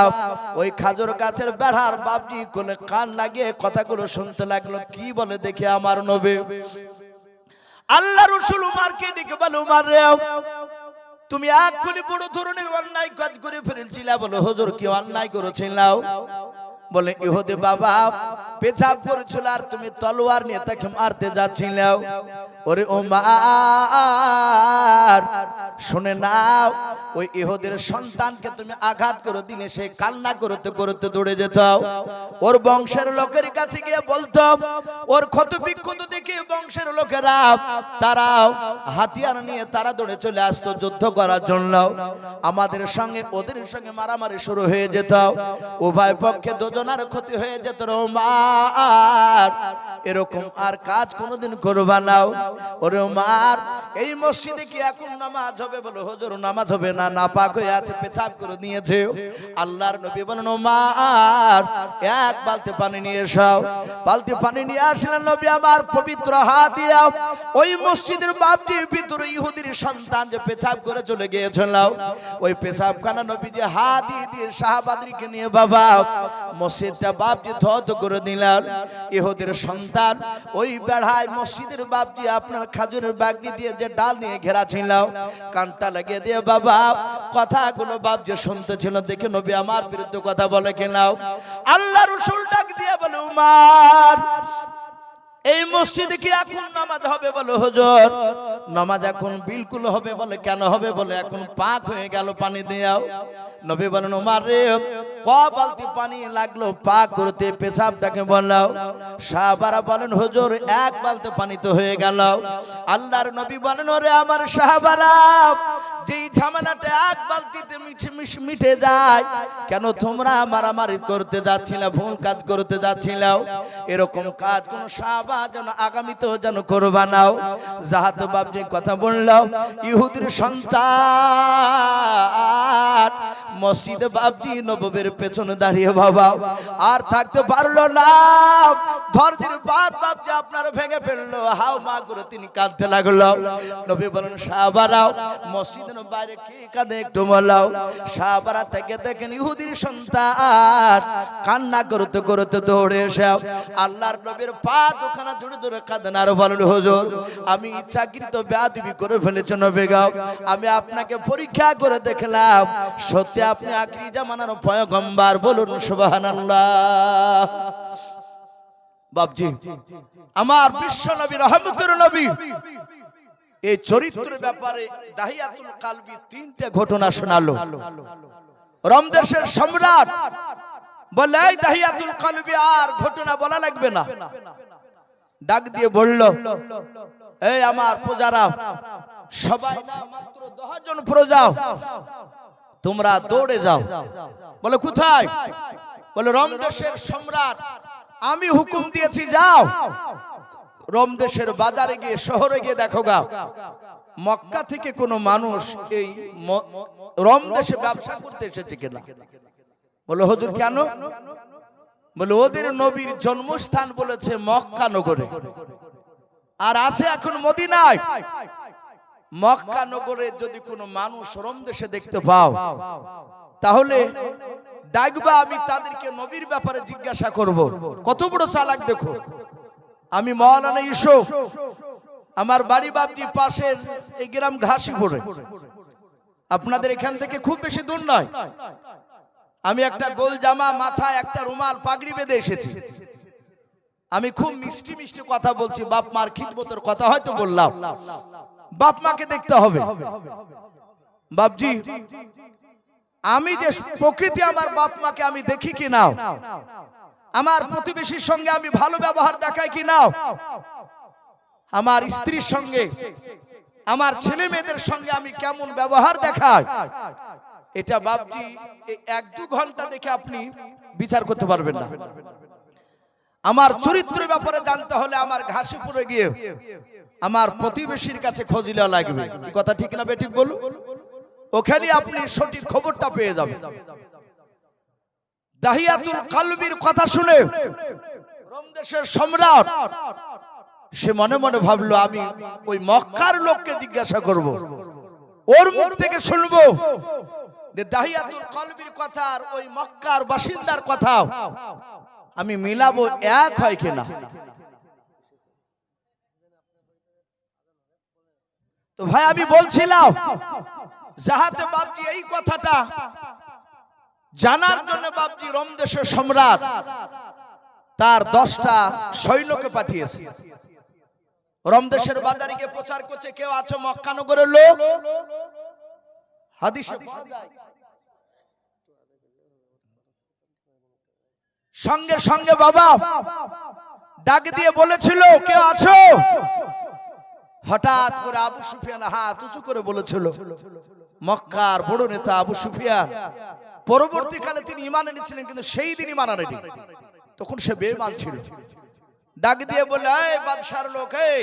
ওই খাজুর গাছের বেড়ার বাপজি কোলে কান লাগিয়ে কথাগুলো শুনতে লাগলো। কি বলে দেখে আমার নবী। আল্লাহ রাসূল উমরকে ডেকে বলে, উমর রে তুমি এক্ষুনি বড় ধরনের অন্যায় কাজ করে ফেলেছিলা। বলে, হুজুর কি অন্যায় করেছিলাম? বলে, ইহুদি বাবা পেছাব করেছিল আর তুমি তলোয়ার নিয়ে তাকে মারতে যাচ্ছিলে। ওরে ওমর শুনে নাও, ওই ইহুদির সন্তানকে তুমি আঘাত করে দিলে সে কান্না করতে করতে দৌড়ে যেত, ওর বংশের লোকের কাছে গিয়ে বলতো, ওর ক্ষত বিক্ষত দেখে বংশের লোকেরা তারাও হাতিয়ার নিয়ে তারা দৌড়ে চলে আসতো যুদ্ধ করার জন্য। আমাদের সঙ্গে ওদের সঙ্গে মারামারি শুরু হয়ে যেত, উভয় পক্ষে দুজনের ক্ষতি হয়ে যেত। ওমর এরকম আর কাজ কোনোদিন করবা না। ওরে ওমর এই মসজিদে কি এখন নামাজ হবে? বলে, হুজুর নামাজ হবে না, নাপাক হয়ে আছে, পেছাব করে নিয়েছে। আল্লাহর নবী বলেন, ওমর এক বালতি পানি নিয়ে এসো। বালতি পানি নিয়ে আসলেন নবী আমার, পবিত্র হাত দিয়া ওই মসজিদের বাপটির ভিতরে ইহুদির সন্তান যে পেছাব করে চলে গিয়েছিল, ওই পেছাবখানা নবীজি হাত দিয়ে সাহাবাদেরকে নিয়ে বাবা মসজিদটা বাপজি ধত করে দিলেন। ইহুদির সন্তান ওই বেড়ায় মসজিদের বাপজি আপনার খাজুরের বাগনি দিয়ে যে ডাল নিয়ে ঘেরা ছিল, কানটা লাগিয়ে দিয়ে বাবা কথাগুলো বাপজি শুনতেছিল। দেখে নবী আমার বিরুদ্ধে কথা বলে কেনাও। আল্লাহ রাসূল ডাক দিয়ে বলে, উমর এই মসজিদে কি এখন নামাজ হবে? বলে, হুজুর নামাজ এখন বিলকুল হবে। বলে, কেন হবে? বলে, এখন পাক হয়ে গেল পানি দিয়াও। নবী বলেন, ওমর রে ক বালতি পানি লাগলো পাক করতে পেছাবটাকে বললাও? সাহাবারা বলেন, হুজুর এক বালতি পানি তো হয়ে গেল। আল্লাহর নবী বলেন, ওরে আমার সাহাবারা যেই ঝামেলাটা এক বালতিতে মিটে যায়, কেন তোমরা মারামারি করতে যাচ্ছিলে, ভুল কাজ করতে যাচ্ছিলে? এরকম কাজ কোন সাহাবা যেন আগামীতেও যেন করবা নাও। যাহাতে বাপজি কথা বললাম, ইহুদির সন্তান মসজিদে বাবজি নববীর পেছনে দাঁড়িয়ে বাবা আর থাকতে পারলো না। ধরদির বাদ বাবজি আপনার ভেঙে ফেললো, হাও মা করে তিনি কাঁদতে লাগলো। নবী বলেন সাহাবারাও মসজিদের বাইরে কে কাঁদে একটু বলাও। সাহাবারা থেকে দেখেন ইহুদির সন্তান কান্না করতে করতে দৌড়ে এসে আল্লাহর নবীর পা দুখানা জুড়ে ধরে কাঁদেন আর বলেন হুজুর আমি ইচ্ছাকৃত বেয়াদবি করে ফেলেছি নবী গো, আমি আপনাকে পরীক্ষা করে দেখলাম সত্যি আপনি আখিরি জামানার পয়গম্বর, বলুন সুবহানাল্লাহ। বাবজি আমার বিশ্ব নবী রহমতের নবী এই চরিত্রের ব্যাপারে দাহিয়াতুল কালবি তিনটে ঘটনা শোনালো। রমদেশের সম্রাট বলে এই দাহিয়াতুল কালবি আর ঘটনা বলা লাগবে না, ডাক দিয়ে বলল এই আমার প্রজারা সবাই মাত্র 10 জন প্রজা তোমরা দৌড়ে যাও। বলে কোথায়? বলে রমদেশের সম্রাট আমি হুকুম দিয়েছি যাও। রমদেশের বাজারে গিয়ে শহরে গিয়ে দেখো গা মক্কা থেকে কোনো মানুষ এই রমদেশে ব্যবসা করতে এসেছে কিনা। বলে হুজুর কেন? বলে ওদের নবীর জন্মস্থান বলেছে মক্কা নগরে, আর আছে এখন মদিনায়। মক্কা নগরে যদি কোনো মানুষ রমদেশে দেখতে পাও তাহলে ডাকবা, আমি তাদেরকে নবীর ব্যাপারে জিজ্ঞাসা করব। কত বড় চালাক দেখো। আমি মাওলানা ইউসুফ, আমার বাড়ি বাবজি পাশের এই গ্রাম ঘাসিপুরে, আপনাদের এখান থেকে খুব বেশি দূর নয়। আমি একটা গোল জামা মাথায় একটা রুমাল পাগড়ি বেঁধে এসেছি। আমি খুব মিষ্টি মিষ্টি কথা বলছি, বাপ মার খিদমতের কথা হয়তো বললাম, বাপ মাকে দেখতে হবে। বাবজি আমি যে প্রকৃতি আমার বাপ মাকে আমি দেখি কি নাও, আমার প্রতিবেশীর সঙ্গে আমি ভালো ব্যবহার দেখাই কি নাও, আমার স্ত্রীর সঙ্গে আমার ছেলে মেয়েদের সঙ্গে আমি কেমন ব্যবহার দেখাই, এটা বাবজি 1-2 ঘন্টা দেখে আপনি বিচার করতে পারবেন না। আমার চরিত্রের ব্যাপারে জানতে হলে আমার ঘাসিপুরে গিয়ে আমার প্রতিবেশীর কাছে খোঁজ নেওয়া লাগবে। কি কথা ঠিক না বেঠিক বলুন? ওখানে আপনি সঠিক খবরটা পেয়ে যাবেন। দাহিয়াতুল কালবির কথা শুনে রমদেশের সম্রাট সে মনে মনে ভাবলো আমি ওই মক্কার লোককে জিজ্ঞাসা করব, ওর মুখ থেকে শুনবো যে দাহিয়াতুল কালবির কথা আর ওই মক্কার বাসিন্দার কথা আমি মিলাবো, এক হয় কিনা। তো ভাই আমি বলছিলাম যাহাতে বাবজি এই কথাটা জানার জন্য বাবজি রমদেশের সম্রাট তার 10টা সৈন্যকে পাঠিয়েছে। রমদেশের বাজারে গিয়ে প্রচার করছে কেউ আছে মক্কা নগরের লোক। হাদিসে সঙ্গে সঙ্গে বাবা ডাক দিয়ে বলেছিল কেউ আছো? হঠাৎ করে আবু সুফিয়ান হাত উঁচু করে বলেছিল, মক্কার বড় নেতা আবু সুফিয়ান। পরবর্তীকালে তিনি ঈমান এনেছিলেন, কিন্তু সেই দিন ঈমান আনেনি, তখন সে বেঈমান ছিল। ডাক দিয়ে বলে এই বাদশার লোক, এই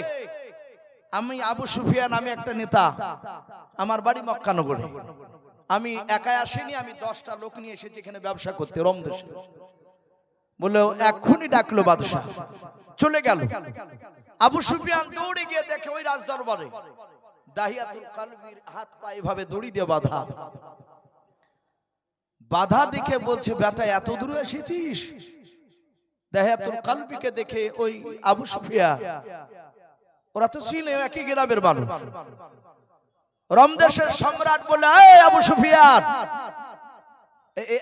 আমি আবু সুফিয়ান, আমি একটা নেতা, আমার বাড়ি মক্কা নগরে, আমি একাই আসিনি, আমি 10টা লোক নিয়ে এসেছি এখানে ব্যবসা করতে রমদেশে। বলে এক্ষুনি ডাকলো বাদশা, চলে গেল। আবু সুফিয়ান দৌড়ে গিয়ে দেখে ওই রাজ দরবারে দাহিয়াতুল কালবির হাত পা এভাবে দড়ি দিয়ে বাঁধা। বাধা দেখে বলছে বেটা এত দূরে এসেছিস? দাহিয়াতুল কালবিকে দেখে ওই আবু সুফিয়ান, ওরা তো ছিল একই গ্রামের মানুষ। রমদেশের সম্রাট বলে এই আবু সুফিয়ান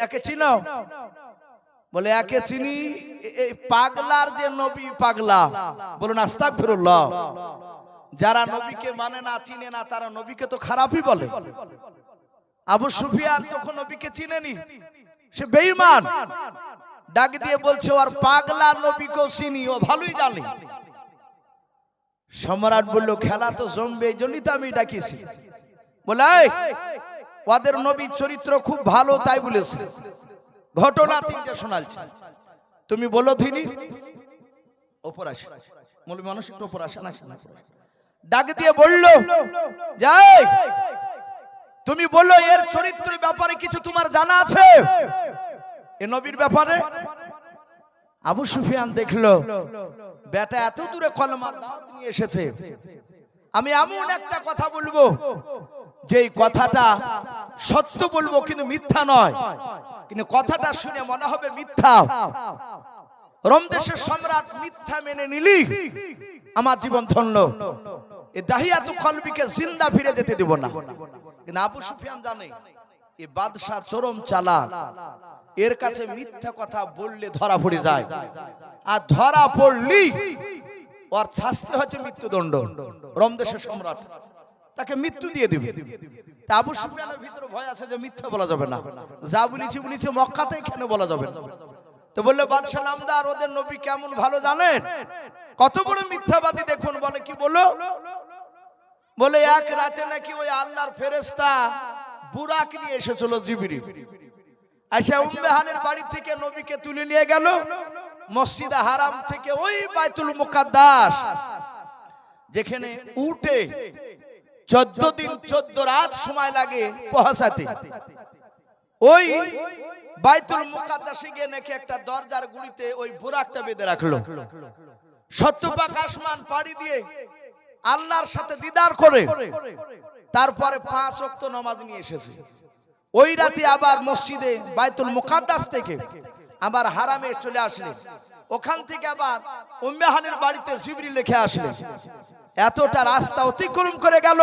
একে চিনো? বলে একে চিনি, এই পাগলার যে নবী পাগলা। বলুন আস্তাগফিরুল্লাহ। যারা নবীকে মানে না চিনে না তারা নবীকে তো খারাপই বলে। আবু সুফিয়ান তখন নবীকে চিনেনি, সে বেঈমান। ডাক দিয়ে বলছে ওর পাগলা নবীকেও চিনি, ও ভালোই জানে। সম্রাট বলল খেলা তো জমবে, এই জন্যই তো আমি ডাকিছি। বলে ওদের নবীর চরিত্র খুব ভালো তাই বলেছে। ঘটনা 3টে শোনালছি, তুমি বলো তিনি ওপর আসে। মৌলভী মানুষ একটু ওপর আসে না। ডাক দিয়ে বলল যাই তুমি বলো এর চরিত্রের ব্যাপারে কিছু তোমার জানা আছে এ নবীর ব্যাপারে? আবু সুফিয়ান দেখলো বেটা এত দূরে কলমার দাওয়াত নিয়ে এসেছে, আমি এমন একটা কথা বলবো যে কথাটা সত্য বলবো কিন্তু মিথ্যা নয়, কিন্তু কথাটা শুনে মনে হবে মিথ্যা। রোমদেশের সম্রাট মিথ্যা মেনে নিলি আমার জীবন ধন্য, এই দাহিয়াতু কলবিকে জিন্দা ফিরে যেতে দেব না। কিন্তু আবু সুফিয়ান জানে এই বাদশা চরম চালাক, এর কাছে মিথ্যা কথা বললে ধরা পড়ে যায়, আর ধরা পড়লি ওর শাস্তি হচ্ছে মৃত্যুদণ্ড। রোমদেশের সম্রাট তাকে মৃত্যু দিয়ে দিবে। তা আবু সুফিয়ানের ভিতরে ভয় আছে যে মিথ্যা বলা যাবে না, যা বলেছি মক্কাতে কেন বলা যাবে না। তো বললে বাদশা নামদার ওদের নবী কেমন ভালো জানেন, কত বড় মিথ্যাবাদী দেখুন। বলে কি বলো? বলে এক রাতে নাকি ওই আল্লাহর ফেরেশতা বুরাক নিয়ে এসেছিল জিবরিল, আয়েশা উম্মে হানির বাড়ি থেকে নবীকে তুলে নিয়ে গেল মসজিদে হারাম থেকে ওই বাইতুল মুকাদ্দাস, যেখানে উঠে 14 দিন 14 রাত সময় লাগে পৌঁছাতে। ওই বাইতুল মুকাদ্দাসে গিয়ে নাকি একটা দরজার গুড়িতে ওই বুরাকটা বেঁধে রাখলো। 70 পাক আসমান পাড়ি দিয়ে আল্লাহর সাথে দিদার করে তারপরে 5 ওয়াক্ত নামাজ নিয়ে এসেছে। ওই রাতে আবার মসজিদে বাইতুল মুকাদ্দাস থেকে আবার হারামে চলে আসলেন, ওখান থেকে আবার উম্মে হানির বাড়িতে জিবরিল লিখে আসলেন। এতটা রাস্তা অতিক্রম করে গেল,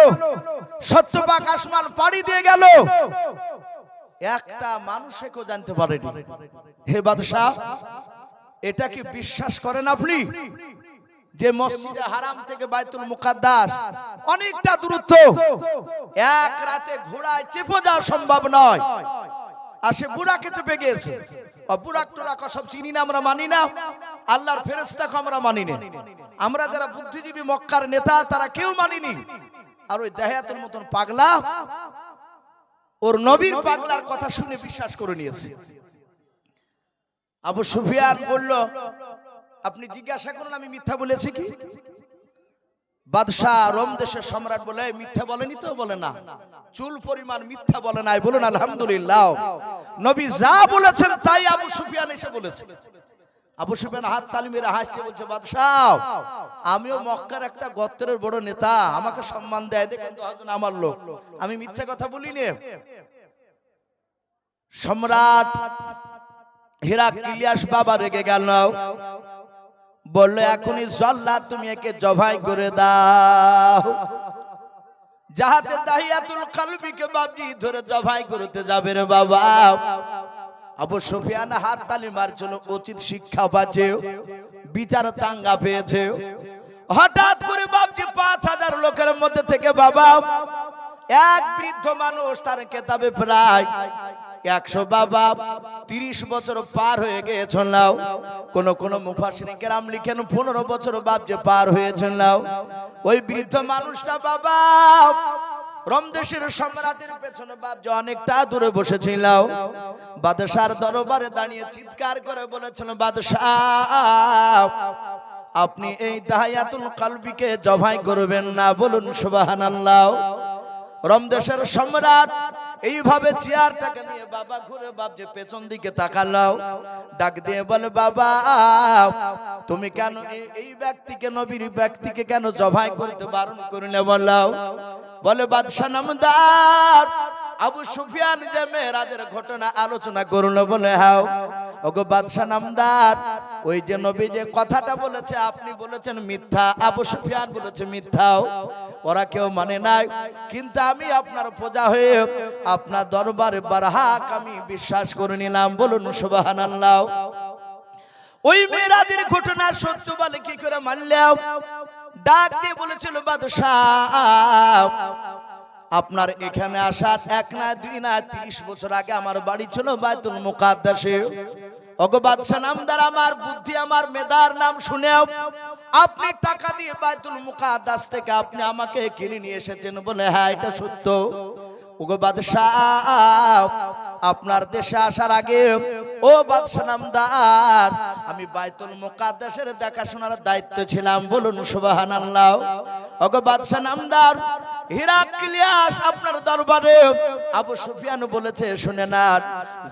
70 পাক আসমান পাড়ি দিয়ে গেল, একটা মানুষকেও জানতে পারেনি। হে বাদশা, এটা কি বিশ্বাস করেন আপনি যে মসজিদে হারাম থেকে বাইতুল মুকাদ্দাস অনেকটা দূরত্ব, এক রাতে ঘোড়ায় চেপে যাওয়া সম্ভব নয়, আর সে বুরাকে চেপে গিয়েছে। বুরাক টুরাক সব চিনি না, আমরা মানি না, আল্লাহর ফেরেশতাকে আমরা মানি না, আমরা যারা বুদ্ধিজীবী মক্কার নেতা তারা কেউ মানিনি। আর ওই দাহিয়াতুল মতন পাগলা ওর নবীর পাগলার কথা শুনে বিশ্বাস করে নিয়েছে। আবু সুফিয়ান বলল, আপনি জিজ্ঞাসা করুন আমি মিথ্যা বলেছি কি? বাদশাহ রোমদেশের সম্রাট বলে মিথ্যা বলেনি তো? বলে না, চুল পরিমাণ মিথ্যা বলে নাই। বলুন আলহামদুলিল্লাহ। নবী যা বলেছেন তাই আবু সুফিয়ান এসে বলেছে। আবু সুফিয়ান হাত তালি মেরে হাসছে, বলছে বাদশাহ আমিও মক্কার একটা গোত্রের বড় নেতা, আমাকে সম্মান দেয়, দেখেন তো হযরত আমার লোক, আমি মিথ্যা কথা বলিনি। সম্রাট হিরাক্লিয়াস বাবা রেগে গেল, বলল এখনই জল্লাদ তুমি একে জবাই করে দাও, যাহাতে দাহিয়াতুল কলবিকে বাবজি ধরে জবাই করতে যাবে রে বাবা। আবু সুফিয়ান হাত তালি মারছিল, উচিত শিক্ষা পাচ্ছে, বিচার চাঙ্গা পেয়েছে। হঠাৎ করে বাবজি 5000 লোকের মধ্যে থেকে বাবা এক বৃদ্ধ মানুষ, তার কেতাবে প্রায় 100 বাবা 30 বছর পার হয়ে গিয়েছিল, কোন কোন মুফাসসিরিন কেরাম লিখেন 15 বছর বাবজি পার হয়েছিল। ওই বৃদ্ধ মানুষটা বাবা রোমদেশের সম্রাটের পেছনে বাবজি অনেকটা দূরে বসেছিল। বাদশার দরবারে দাঁড়িয়ে চিৎকার করে বলেছিল, বাদশাহ আপনি এই দাহিয়াতুল কলবিকে জবাই করবেন না। বলুন সুবহানাল্লাহ। রোমদেশের সম্রাট এইভাবে চেয়ারটাকে নিয়ে বাবা ঘুরে বাবজি পেছন দিকে তাকালো, ডাক দিয়ে বলে বাবা তুমি কেন এই ব্যক্তিকে, নবীর ব্যক্তিকে কেন জবাই করতে বারণ করলে? বলে বাদশা নামদার আবু সুফিয়ান যে মেরাজের ঘটনা আলোচনা করলো। বলে হাও ওগো বাদশা নামদার, ওই যে নবী যে কথাটা বলেছে আপনি বলেছেন মিথ্যা, আবু সুফিয়ান বলেছে মিথ্যাও, ওরা কেউ মানে নাই, কিন্তু আমি আপনার প্রজা হয়ে আপনার দরবারে বারহাক আমি বিশ্বাস করে নিলাম। বলুন সুবহানাল্লাহ। ওই মেরাজের ঘটনা সত্য বলে কি করে মানলাম? ডাক দিয়ে বলেছিল বাদশাহ আপনার এখানে আসার 1 না 2 না 30 বছর আগে আমার বাড়ি ছিল বাইতুল মুকাদ্দাসে। ওগো বাদশা নামদার, আমার বুদ্ধি আমার মেধার নাম শুনেও আপনি টাকা দিয়ে বাইতুল মুকাদ্দাস থেকে আপনি আমাকে কিনে নিয়ে এসেছেন। বলে হ্যাঁ এটা সত্য। ওগো বাদশাহ আপনার দেশে আসার আগে ও বাদশা নামদার আমি বাইতুল মুকাদ্দাসের দেখাশোনার দায়িত্ব ছিলাম। বলুন সুবহানাল্লাহ। ওগো বাদশা নামদার হিরাক্লিয়াস আপনার দরবারে আবু সুফিয়ান বলেছে শুনে না,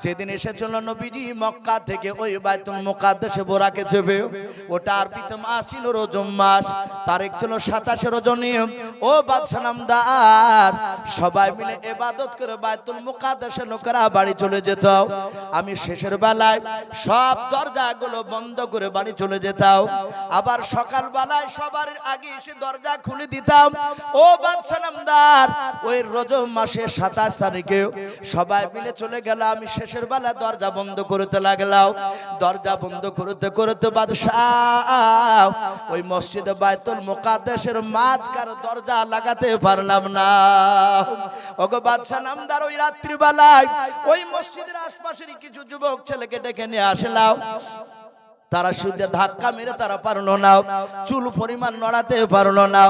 যেদিন এসেছিল নবীজি মক্কা থেকে ওই বাইতুল মুকাদ্দাসে বোরাকে যাবে, ওটা আরবিতে মাস ছিল রজব মাস, তারিখ ছিল 27 রজনী। ও বাদশা নামদার, সবাই মিলে ইবাদত করে বাইতুল মুকাদ্দাসে লোকেরা বাড়ি চলে যেত। আমি শেষের বেলায় সব দরজাগুলো বন্ধ করে বাড়ি চলে যেতাম, আবার সকাল বেলায় সবার আগে এসে দরজা খুলে দিতাম। ও বাদশা নামদার, ওই রজব মাসের 27 তারিখে সবাই মিলে চলে গেল, আমি শেষের বেলা দরজা বন্ধ করতে লাগলাম। দরজা বন্ধ করতে করতে বাদশাহ ওই মসজিদে বাইতুল মুকাদ্দাসের মাঝখার দরজা লাগাতে পারলাম না। ওগো বাদশা নামদার, ওই রাত্রি বেলায় ওই মসজিদের আশপাশের কিছু যুবক ছেলেকে ডেকে নিয়ে আসলাম। তারা শুধু ধাক্কা মেরে তারা পারলো না, চুল পরিমাণ নড়াতে পারলো না।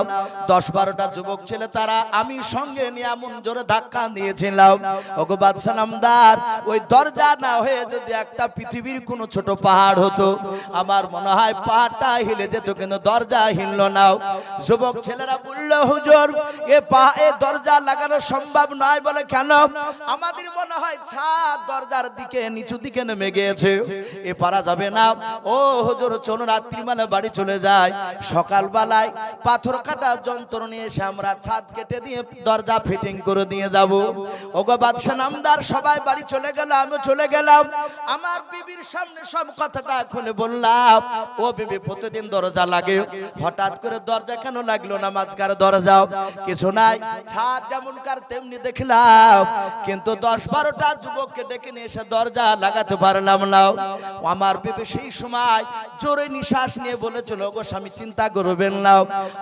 10-12টা যুবক ছেলে তারা আমি সঙ্গে নিয়ে এমন জোরে ধাক্কা দিয়েছিলাম, ওগো বাদশা নামদার, ওই দরজা না হয়ে যদি একটা পৃথিবীর কোনো ছোট পাহাড় হতো, আমার মনে হয় পাহাড়টা হিলে যেত, কিন্তু দরজা হিলল না। যুবক ছেলেরা বলল, হুজুর এ দরজা লাগানো সম্ভব নয়। বলে কেন? আমাদের মনে হয় ছাদ দরজার দিকে নিচু দিকে নেমে গিয়েছে, এ পারা যাবে না। ও হুজুর চলো রাত্রি বেলা বাড়ি চলে যায়, সকাল বেলায় পাথর কাটা যন্ত্র নিয়ে এসে আমরা ছাদ কেটে দিয়ে দরজা ফিটিং করে দিয়ে যাব। ওগো বাদশা নামদার, সবাই বাড়ি চলে গেল, আমি চলে গেলাম। আমার বিবির সামনে সব কথাটা খুলে বললাম। ও বিবি, প্রতিদিন দরজা লাগে, হঠাৎ করে দরজা কেন লাগলো না? মাঝখানে দরজা কিছু নাই, ছাদ যেমন কার তেমনি দেখলাম, কিন্তু 10-12টা যুবককে ডেকে নিয়ে এসে দরজা লাগাতে পারলাম না। আমার বিবি সেই সময় জোরে নিঃশ্বাস নিয়ে বলেছিল, গো স্বামী চিন্তা করবেন না,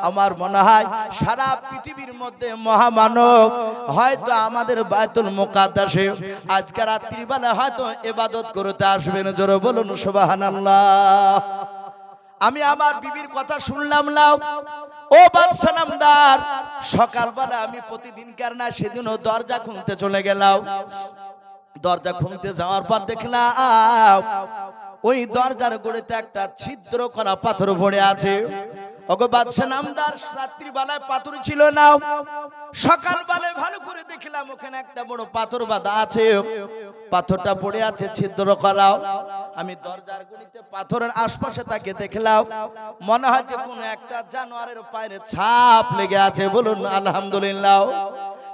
আমার মনে হয় সারা পৃথিবীর মধ্যে মহামানব হয়তো আমাদের বাইতুল মুকাদ্দাসে আজকে রাত্রিবেলা হয়তো ইবাদত করতে আসবেন। জোরে বলুন সুবহানাল্লাহ। আমি আমার বিবির কথা শুনলাম না। ও বাদশা নামদার, সকালবেলা আমি প্রতিদিনকার না সেদিনও দরজা খুলতে চলে গেলাম। দরজা খুলতে যাওয়ার পর দেখলাম ওই দরজার গোড়াতে একটা ছিদ্র করা পাথর পড়ে আছে। ওগো বাদশা নামদার, রাত্রি বেলায় পাথর ছিল না, সকাল বেলায় ভালো করে দেখলাম ওখানে একটা বড় পাথর বাঁধা আছে, পাথরটা পড়ে আছে ছিদ্র করা। আমি দরজার গোড়াতে পাথরের আশপাশে তাকে দেখলাম, মনে হয় যে কোন একটা জানোয়ারের পায়ের ছাপ লেগে আছে। বলুন আলহামদুলিল্লাহ।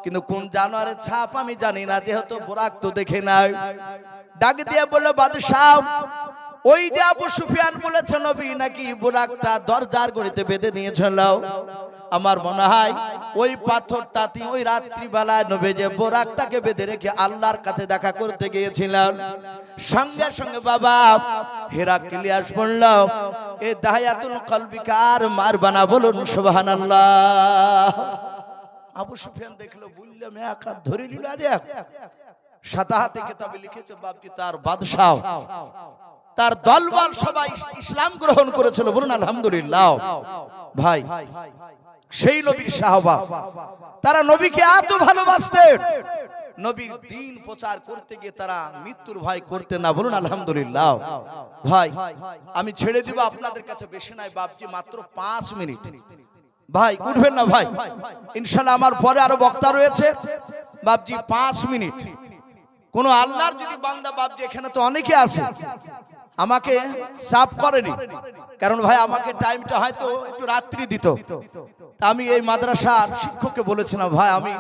কিন্তু কোন জানোয়ারের ছাপ আমি জানি না, যেহেতু বোরাক তো দেখে নাই। ডাক দিয়ে বলল, বাদশাহ ওই যে আবু সুফিয়ান বলেছে নবী নাকি বোরাকটা দরজার গোড়াতে বেঁধে দিয়েছিল। আমার মনে হয় ওই পাথরটাতে ওই রাত্রি বেলায় নবী যে বোরাকটাকে বেঁধে রেখে আল্লাহর কাছে দেখা করতে গিয়েছিলেন। সঙ্গে সঙ্গে বাবা হিরাক্লিয়াস বলল, এ দাহিয়াতুল কলবিকার মারবানা। বলুন সুবহানাল্লাহ। আবু সুফিয়ান দেখলো, বললাম একা ধরে নিল। আরে সাতাহাতে কিতাবে লিখেছে বাপজি তার বাদশাহ তার দলবল সবাই ইসলাম গ্রহণ করেছিল। বলুন আলহামদুলিল্লাহ। ভাই, সেই নবীর সাহাবা, তারা নবীকে এত ভালোবাসতেন, নবীর দ্বীন প্রচার করতে গিয়ে তারা মৃত্যুর ভয় করতেন না। বলুন আলহামদুলিল্লাহ। ভাই, আমি ছেড়ে দিব আপনাদের কাছে, বেশি নাই বাপজি, মাত্র 5 মিনিট। ভাই উঠবেন না ভাই, ইনশাআল্লাহ আমার পরে আরো বক্তা রয়েছে। বাপজি 5 মিনিট। কোন আল্লাহর যদি বান্দা বাপজি, এখানে তো অনেকে আছে, আমাকে চাপ করেনি, কারণ ভাই আমাকে টাইমটা হয়তো একটু রাত্রি দিত। আমি এই মাদ্রাসার শিক্ষককে বলেছিলাম, ভাই আমি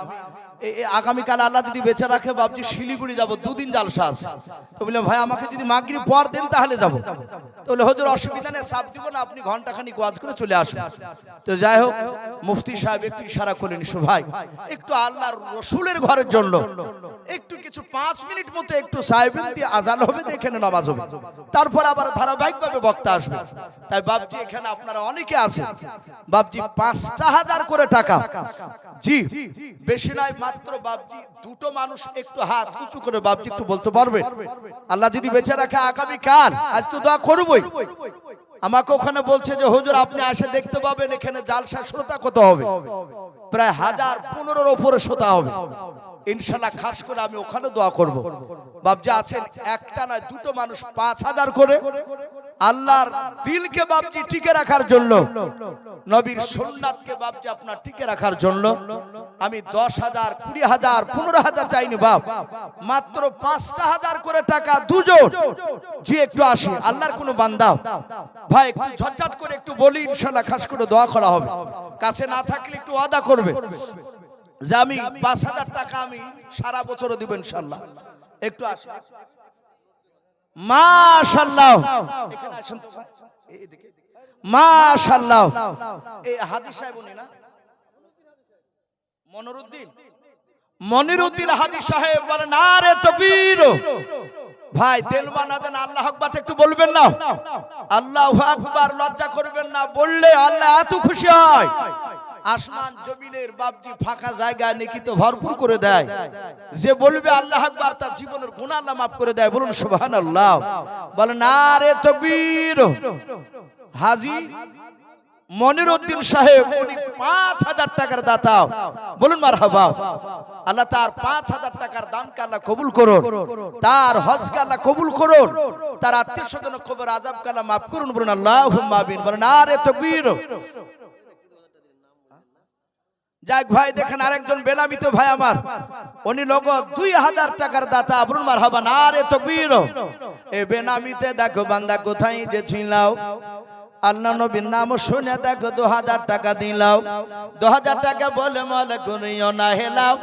আগামীকাল আল্লাহ যদি বেঁচে রাখে বাপজি শিলিগুড়ি যাব, 2 দিন জালসা আছে। তো বললাম ভাই আমাকে যদি মাগরিব পর দেন তাহলে যাব। তো বলে হুজুর অসুবিধা নেই, চাপ দিব না, আপনি ঘন্টাখানিক ওয়াজ করে চলে আসুন। তো যাই হোক, মুফতি সাহেব একটু ইশারা করলেন, ভাই একটু আল্লাহর রসুলের ঘরের জন্য একটু কিছু 5 মিনিট মতো একটু সাহেবেন দিয়ে আজান হবে, এখানে নামাজ হবে, তারপর আবার ধারাবাহিকভাবে বক্তা আসবে। তাই বাপজি এখানে আপনারা অনেকে আছেন, বাপজি 5,000 করে টাকা, জি বেশি নয়, মাত্র বাপজি 2টো মানুষ একটু হাত উঁচু করে বাপজি একটু বলতে পারবে, আল্লাহ যদি বেঁচে রাখে আগামীকাল, আজ তো দোয়া করবই। আমাকে ওখানে বলছে যে হুজুর আপনি এসে দেখতে পাবেন এখানে জালসা শ্রোতা কত হবে, প্রায় 1015-এর উপরে শ্রোতা হবে ইনশাআল্লাহ। খাস করে আমি ওখানে দোয়া করব। বাপজি আছেন, একটা নয় 2টো মানুষ 5,000 করে আল্লাহর দিলকে বাপজি টিকে রাখার জন্য, নবীর সুন্নাতকে বাপজি আপনার টিকে রাখার জন্য আমি 10,000, 20,000, 15,000 চাইনি বাপ, মাত্র 5,000 করে টাকা দুজন। জি একটু আসি, আল্লাহর কোন বান্দা ভাই একটু ঝটঝট করে একটু বলি, ইনশাআল্লাহ খাস করে দোয়া করা হবে। কাছে না থাকলে একটু ওয়াদা করবে যে আমি 5,000 টাকা আমি সারা বছরও দিব ইনশাআল্লাহ। একটু আসি, মাশাআল্লাহ, এখানে আসেন তো ভাই, এইদিকে মাশাআল্লাহ। এই হাজী সাহেব উনি না, মনিরউদ্দিন হাজী সাহেব বলেন নারে তাকবীর। ভাই তেলবা না দেন, আল্লাহু আকবার একটু বলবেন না, আল্লাহু আকবার, লজ্জা করবেন না, বললে আল্লাহ এত খুশি হয়। আসমান জমিনের বাপজি ফাঁকা জায়গা নেকিতে ভরপুর করে দেয়। যে বলবে আল্লাহু আকবার তার জীবনের গুনাহ আল্লাহ মাফ করে দেয়। বলুন সুবহানাল্লাহ, বলেন নারে তাকবীর। হাজী মনিরউদ্দিন সাহেব উনি 5,000 টাকার দাতা, বলুন মারহাবা। আল্লাহ তার 5,000 টাকার দানকে আল্লাহ কবুল করুন, তার হজকে আল্লাহ কবুল করুন, তার আত্মীয় স্বজন কবর আযাবকে আল্লাহ মাফ করুন। বলুন আল্লাহুম্মা আমিন, বলেন নারে তাকবীর। যাক ভাই দেখেন আরেকজন বেনামিত ভাই আমার, উনি নগদ 2,000 টাকার দাতা, বলুন মারহাবা, নারে তাকবীর। এই বেনামিতে দেখো বান্দা কোথায় যে ছিলাও, আল্লাহ নবীর নাম শুনে দেখো 2,000 টাকা দিলাও। 2,000 টাকা বলে মলে করিও না হেলাও,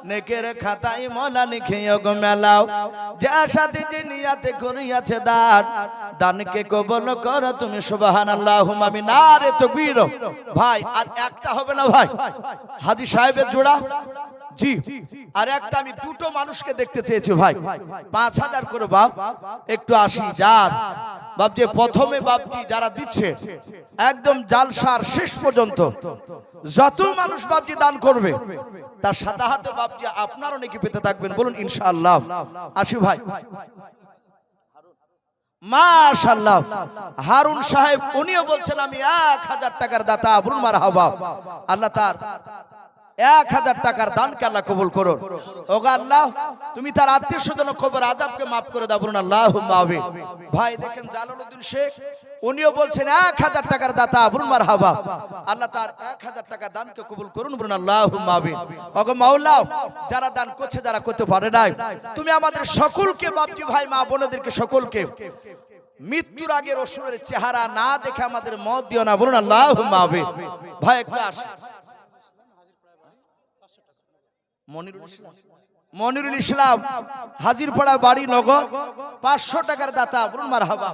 নেকের খাতায় মলা লিখিও গো মেলাও। যা সাথে যে নিয়াতে করিয়াছে দান, দানকে কবুল করো তুমি সুবহানাল্লাহুম্মা আমিন, নারে তাকবীর। ভাই আর একটা হবে না ভাই, হাজী সাহেবের জোড়া। জি আর একটা আমি দুটো মানুষকে দেখতে চেয়েছি ভাই, 5,000 করে বাপ একটু আসি। যার বাপজি প্রথমে বাপজি যারা দিচ্ছে একদম জালসার শেষ পর্যন্ত যত মানুষ বাপজি দান করবে তার সাথে হাতে বাপজি আপনারও নাকি পেতে থাকবেন, বলুন ইনশাআল্লাহ। আসি ভাই, মাশাআল্লাহ। হারুন সাহেব উনিও বলছেন আমি 1,000 টাকার দাতা, বলুন মারহাবা। আল্লাহ তার 1,000 টাকার দানকে আল্লাহ কবুল করুন। ওগো আল্লাহ তুমি তার আত্মীয় স্বজন কবর আযাবকে মাফ করে দাও, বলুন আল্লাহুম্মা আমিন। ভাই দেখেন জালালউদ্দিন শেখ উনিও বলছেন 1,000 টাকার দাতা, বলুন মারহাবা। আল্লাহ তার 1,000 টাকা দানকে কবুল করুন, বলুন আল্লাহুম্মা আমিন। ওগো মাওলা যারা দান করছে যারা করতে পারে নাই, তুমি আমাদের সকলকে বাপজি ভাই মা বোনদেরকে সকলকে মৃত্যুর আগের অসুরের চেহারা না দেখে আমাদের মওত দিও না, বলুন আল্লাহুম্মা আমিন। ভাই একটু আসুন, মনিরুল ইসলাম হাজিরপাড়া বাড়ি নগর 500 টাকার দাতা, বলুন মারহাবা।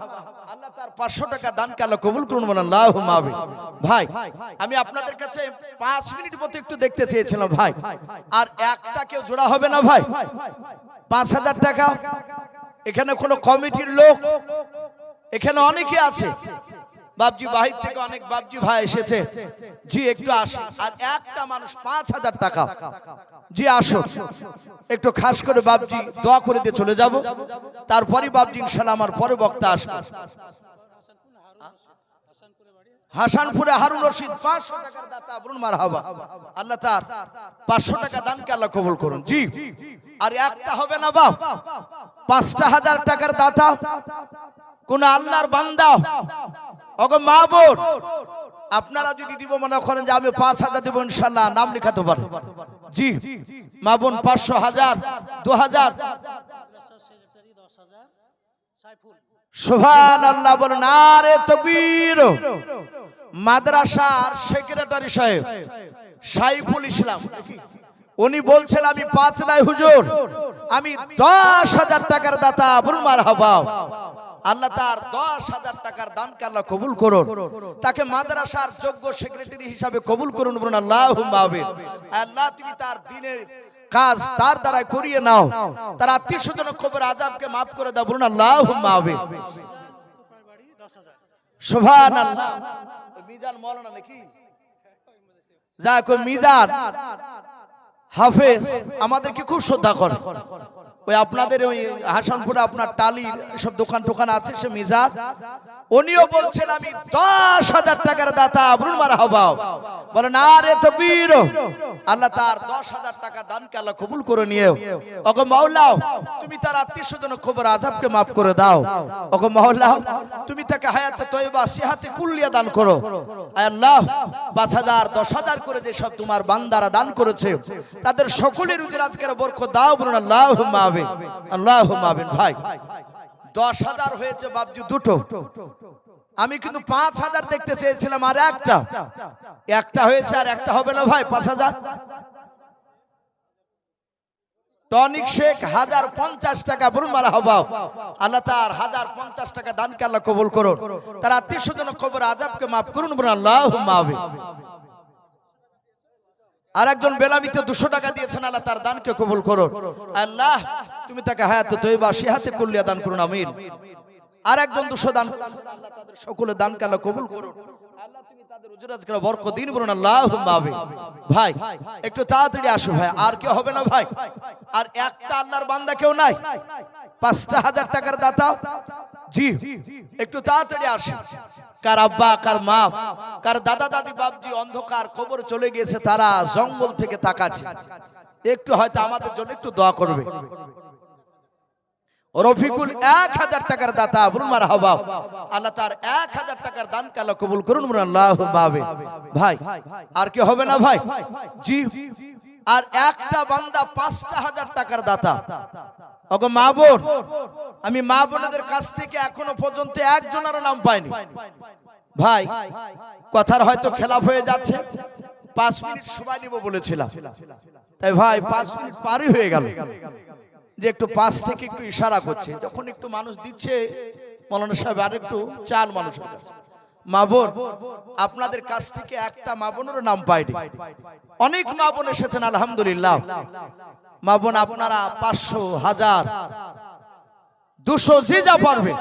আল্লাহ তার 500 টাকা দানকে আল্লাহ কবুল করুন, বলুন আল্লাহুম্মা আমিন। ভাই আমি আপনাদের কাছে 5 মিনিট মতো একটু দেখতে চেয়েছিলাম ভাই, আর একটা কেউ জোড়া হবে না ভাই? 5,000 টাকা। এখানে কোন কমিটির লোক, এখানে অনেকে আছে বাপজি বাহির থেকে অনেক বাপজি ভাই এসেছে। জি একটু আসি, আর একটা মানুষ 5,000 টাকা। জি আসো একটু খাস করে বাপজি দোয়া করে দিয়ে চলে যাব, তারপরে বাপজি ইনশাআল্লাহ আমার পরে বক্তা আসবে। হাসানপুরে হারুন রশিদ 500 টাকার দাতা, বলুন মারহাবা। আল্লাহ তার 500 টাকা দানকে আল্লাহ কবুল করুন। জি আর একটা হবে না বাপ, 5,000 টাকার দাতা কোন আল্লাহর বান্দা। ওগো মা বোন আপনারা যদি দিব মনে করেন যে আমি 5,000 দেব ইনশাআল্লাহ, নাম লেখাতে পারেন। জি মা বোন 500, 1000, 2000, সুবহানাল্লাহ, বলেন নারে তাকবীর। মাদ্রাসার সেক্রেটারি সাহেব সাইফুল ইসলাম উনি বলছেন আমি 5 নাই হুজুর, আমি 10,000 টাকার দাতা, বলুন মারহাবা। আল্লাহ তার 10,000 টাকার দানকে আল্লাহ কবুল করুন, তাকে মাদ্রাসার যোগ্য সেক্রেটারি হিসাবে কবুল করুন, বলুন আল্লাহুম্মা আমিন। আল্লাহ তুমি তার দ্বীনের কাজ তার দ্বারা করিয়ে নাও, তার আত্মীয় স্বজন কবর আযাবকে মাফ করে দাও, বলুন আল্লাহুম্মা আমিন। সুবহানাল্লাহ। মিজান মাওলানা নাকি যা কই মিজান হাফেজ আমাদেরকে খুব শ্রদ্ধা করে, ওই আপনাদের ওই হাসানপুরে আপনার টালির সব দোকান টোকান আছে, সে মিজাজ, উনিও বলছেন আমি 10,000 টাকার দাতা। বলুন মারহাবা। বলে না রে তাকবীর, আল্লাহ তার 10,000 টাকা দানকে আল্লাহ কবুল করে নিও। ওগো মাওলা, তুমি তার আত্মীয় স্বজন কবর আযাবকে মাফ করে দাও। ওগো মাওলা, তুমি তাকে হায়াতে তয়্যিবা সিহাতে কুল্লিয়া দান করো। আয় আল্লাহ, 5,000 10,000 করে যে সব তোমার বান্দারা দান করেছে, তাদের সকলের রুজি রাজকের বরকত দাও। বলুন আল্লাহুম্মা আমিন, আল্লাহুম্মা আমিন। ভাই 10,000 হয়েছে বাবজি দুটো, আমি কিন্তু 5,000 দেখতে চেয়েছিলাম, আর একটা হয়েছে, আর একটা হবে না ভাই। 5,000 টনিক শেখ 1050 টাকা। বলুন মারহাবা। আল্লাহ তার 1050 টাকা দানকে আল্লাহ কবুল করুন, তার আত্মীয় স্বজন কবর আযাবকে মাফ করুন। বলুন আল্লাহুম্মা আমিন। আর একজন বেলামিতে 200 টাকা দিয়েছেন, আল্লাহ তার দানকে কবুল করুন। আল্লাহ তুমি তাকে হায়াতে তয়্যিবা সিহাতে কুল্লিয়া দান করুন, আমিন। আর একজন 200 দান করেছেন, আল্লাহ তাদের সকলের দানকে আল্লাহ কবুল করুন। আল্লাহ তুমি তাদের রুজি রাজকের বরকত দিন। বলুন আল্লাহুম্মা আমিন। ভাই একটু তাড়াতাড়ি আসো ভাই, আর কি হবে না ভাই? আর একটা আল্লাহর বান্দা কেউ নাই 5,000 টাকার দাতা? জি, একটু তাড়াতাড়ি আসেন। কার আব্বা, কার মা, কার দাদা দাদি বাপজি অন্ধকার কবর চলে গিয়েছে, তারা জঙ্গল থেকে তাকাচ্ছে, একটু হয়তো আমাদের জন্য একটু দোয়া করবে। রফিকুল 1,000 টাকার দাতা। বলুন মারহাবা। আল্লাহ তার 1,000 টাকার দানকে আল্লাহ কবুল করুন। বলুন আল্লাহুম্মা আমিন। ভাই আর কি হবে না ভাই? জি, আর একটা বান্দা 5,000 টাকার দাতা। ওগো মা বোন, আমি মা বোনদের কাছ থেকে এখনো পর্যন্ত একজনেরও নাম পাইনি ভাই। কথার হয়তো খেলাফ হয়ে যাচ্ছে, 5 মিনিট সময় নিব বলেছিলাম, তাই ভাই 5 মিনিট পারই হয়ে গেল, যে একটু পাশ থেকে একটু ইশারা করছে, যখন একটু মানুষ দিচ্ছে মাওলানা সাহেব আর একটু চাল মানুষের কাছে। মা বোন, আপনাদের কাছ থেকে একটা মা বোনেরও নাম পাইনি। অনেক মা বোন এসেছেন আলহামদুলিল্লাহ। মা বোন আপনারা 500, 1000, 200 যে যা পারবে।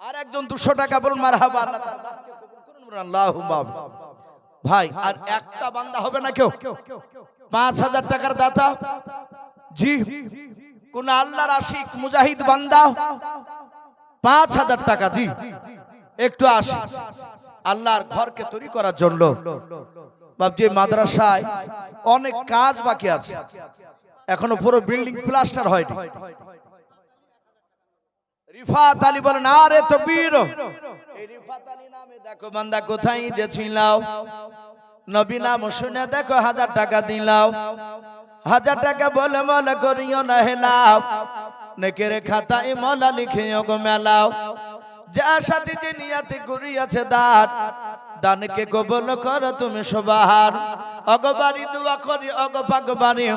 আর একজন 200 টাকা। বলুন মারহাবা। আল্লাহ তার দানকে কবুল করুন। বলুন আল্লাহুম্মা আমিন। ভাই আর একটা বান্দা হবে না কেউ 5,000 টাকার দাতা? জি, কোন আল্লাহর আশিক মুজাহিদ বান্দা 5,000 টাকা? জি, একটু আসি আল্লাহর ঘরকে তৈরি করার জন্য। বাবজি মাদ্রাসায় অনেক কাজ বাকি আছে, এখনো পুরো বিল্ডিং প্লাস্টার হয়নি। রিফাত আলী বলেন আরে তাকবীর। এই রিফাত আলী নামে দেখো বান্দা কোথায় যে ছিলাও, নবী নাম শুনে দেখো 1000 টাকা দিলাও। 1000 টাকা বলে মলা করিও না হেলাও, নেকের খাতায় মলা লিখিও গো মেলাও। যা সাথে যে নিয়াতে করিয়াছে দান, দানকে কবুল করো তুমি সবার। অগবারি দোয়া করি অগ পাকবারি,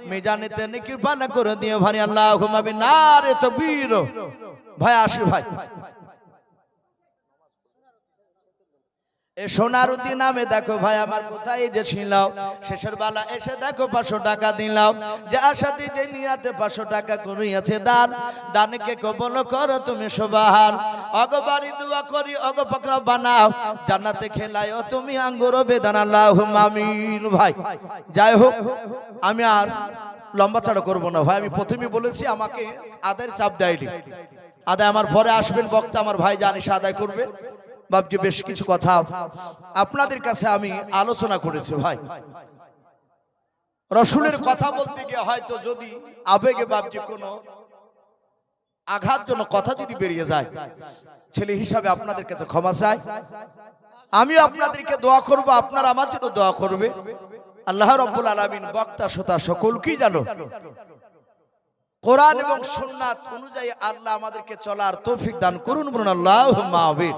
মিজানেতে নেকি বানা করে দিও ভারি। আল্লাহুম্মা আমিন। নারে তাকবীর। ভাই আসি ভাই। এ সোনারুদ্দিন নামে দেখো ভাই আমার কোথায় যে ছিল, শেষের বেলা এসে দেখো 500 টাকা দিলাম। যে আশাতে যে নিয়াতে 500 টাকা করিয়াছে দান, দানকে কবুল করো তুমি সবার। অগবারি দোয়া করি অগ পাকরা বানাও, জান্নাতে খেলায়ও তুমি আঙ্গুর বেদানা। আল্লাহুম্মা আমিন। ভাই যাই হোক, আমি আর লম্বা চড়া করবো না ভাই। আমি প্রথমেই বলেছি আমাকে আদায়ের চাপ দেয়নি, আদায় আমার পরে আসবেন বক্তা, আমার ভাই জানিস আদায় করবে। বাবজি বেশ কিছু কথা আপনাদের কাছে আমি আলোচনা করেছি ভাই। রসুলের কথা বলতে গিয়ে হয়তো যদি আবেগে বাবজি কোনো আঘাতজনক কথা যদি বেরিয়ে যায়, ছেলে হিসাবে আপনাদের কাছে ক্ষমা চাই। আমি আপনাদেরকে দোয়া করব, আপনারা আমার জন্য দোয়া করবে। আল্লাহ রাব্বুল আলামিন বক্তা শ্রোতা সকলকেই জানো কোরআন এবং সুন্নাত অনুযায়ী আল্লাহ আমাদেরকে চলার তৌফিক দান করুন। বলুন আল্লাহুম্মা আমিন।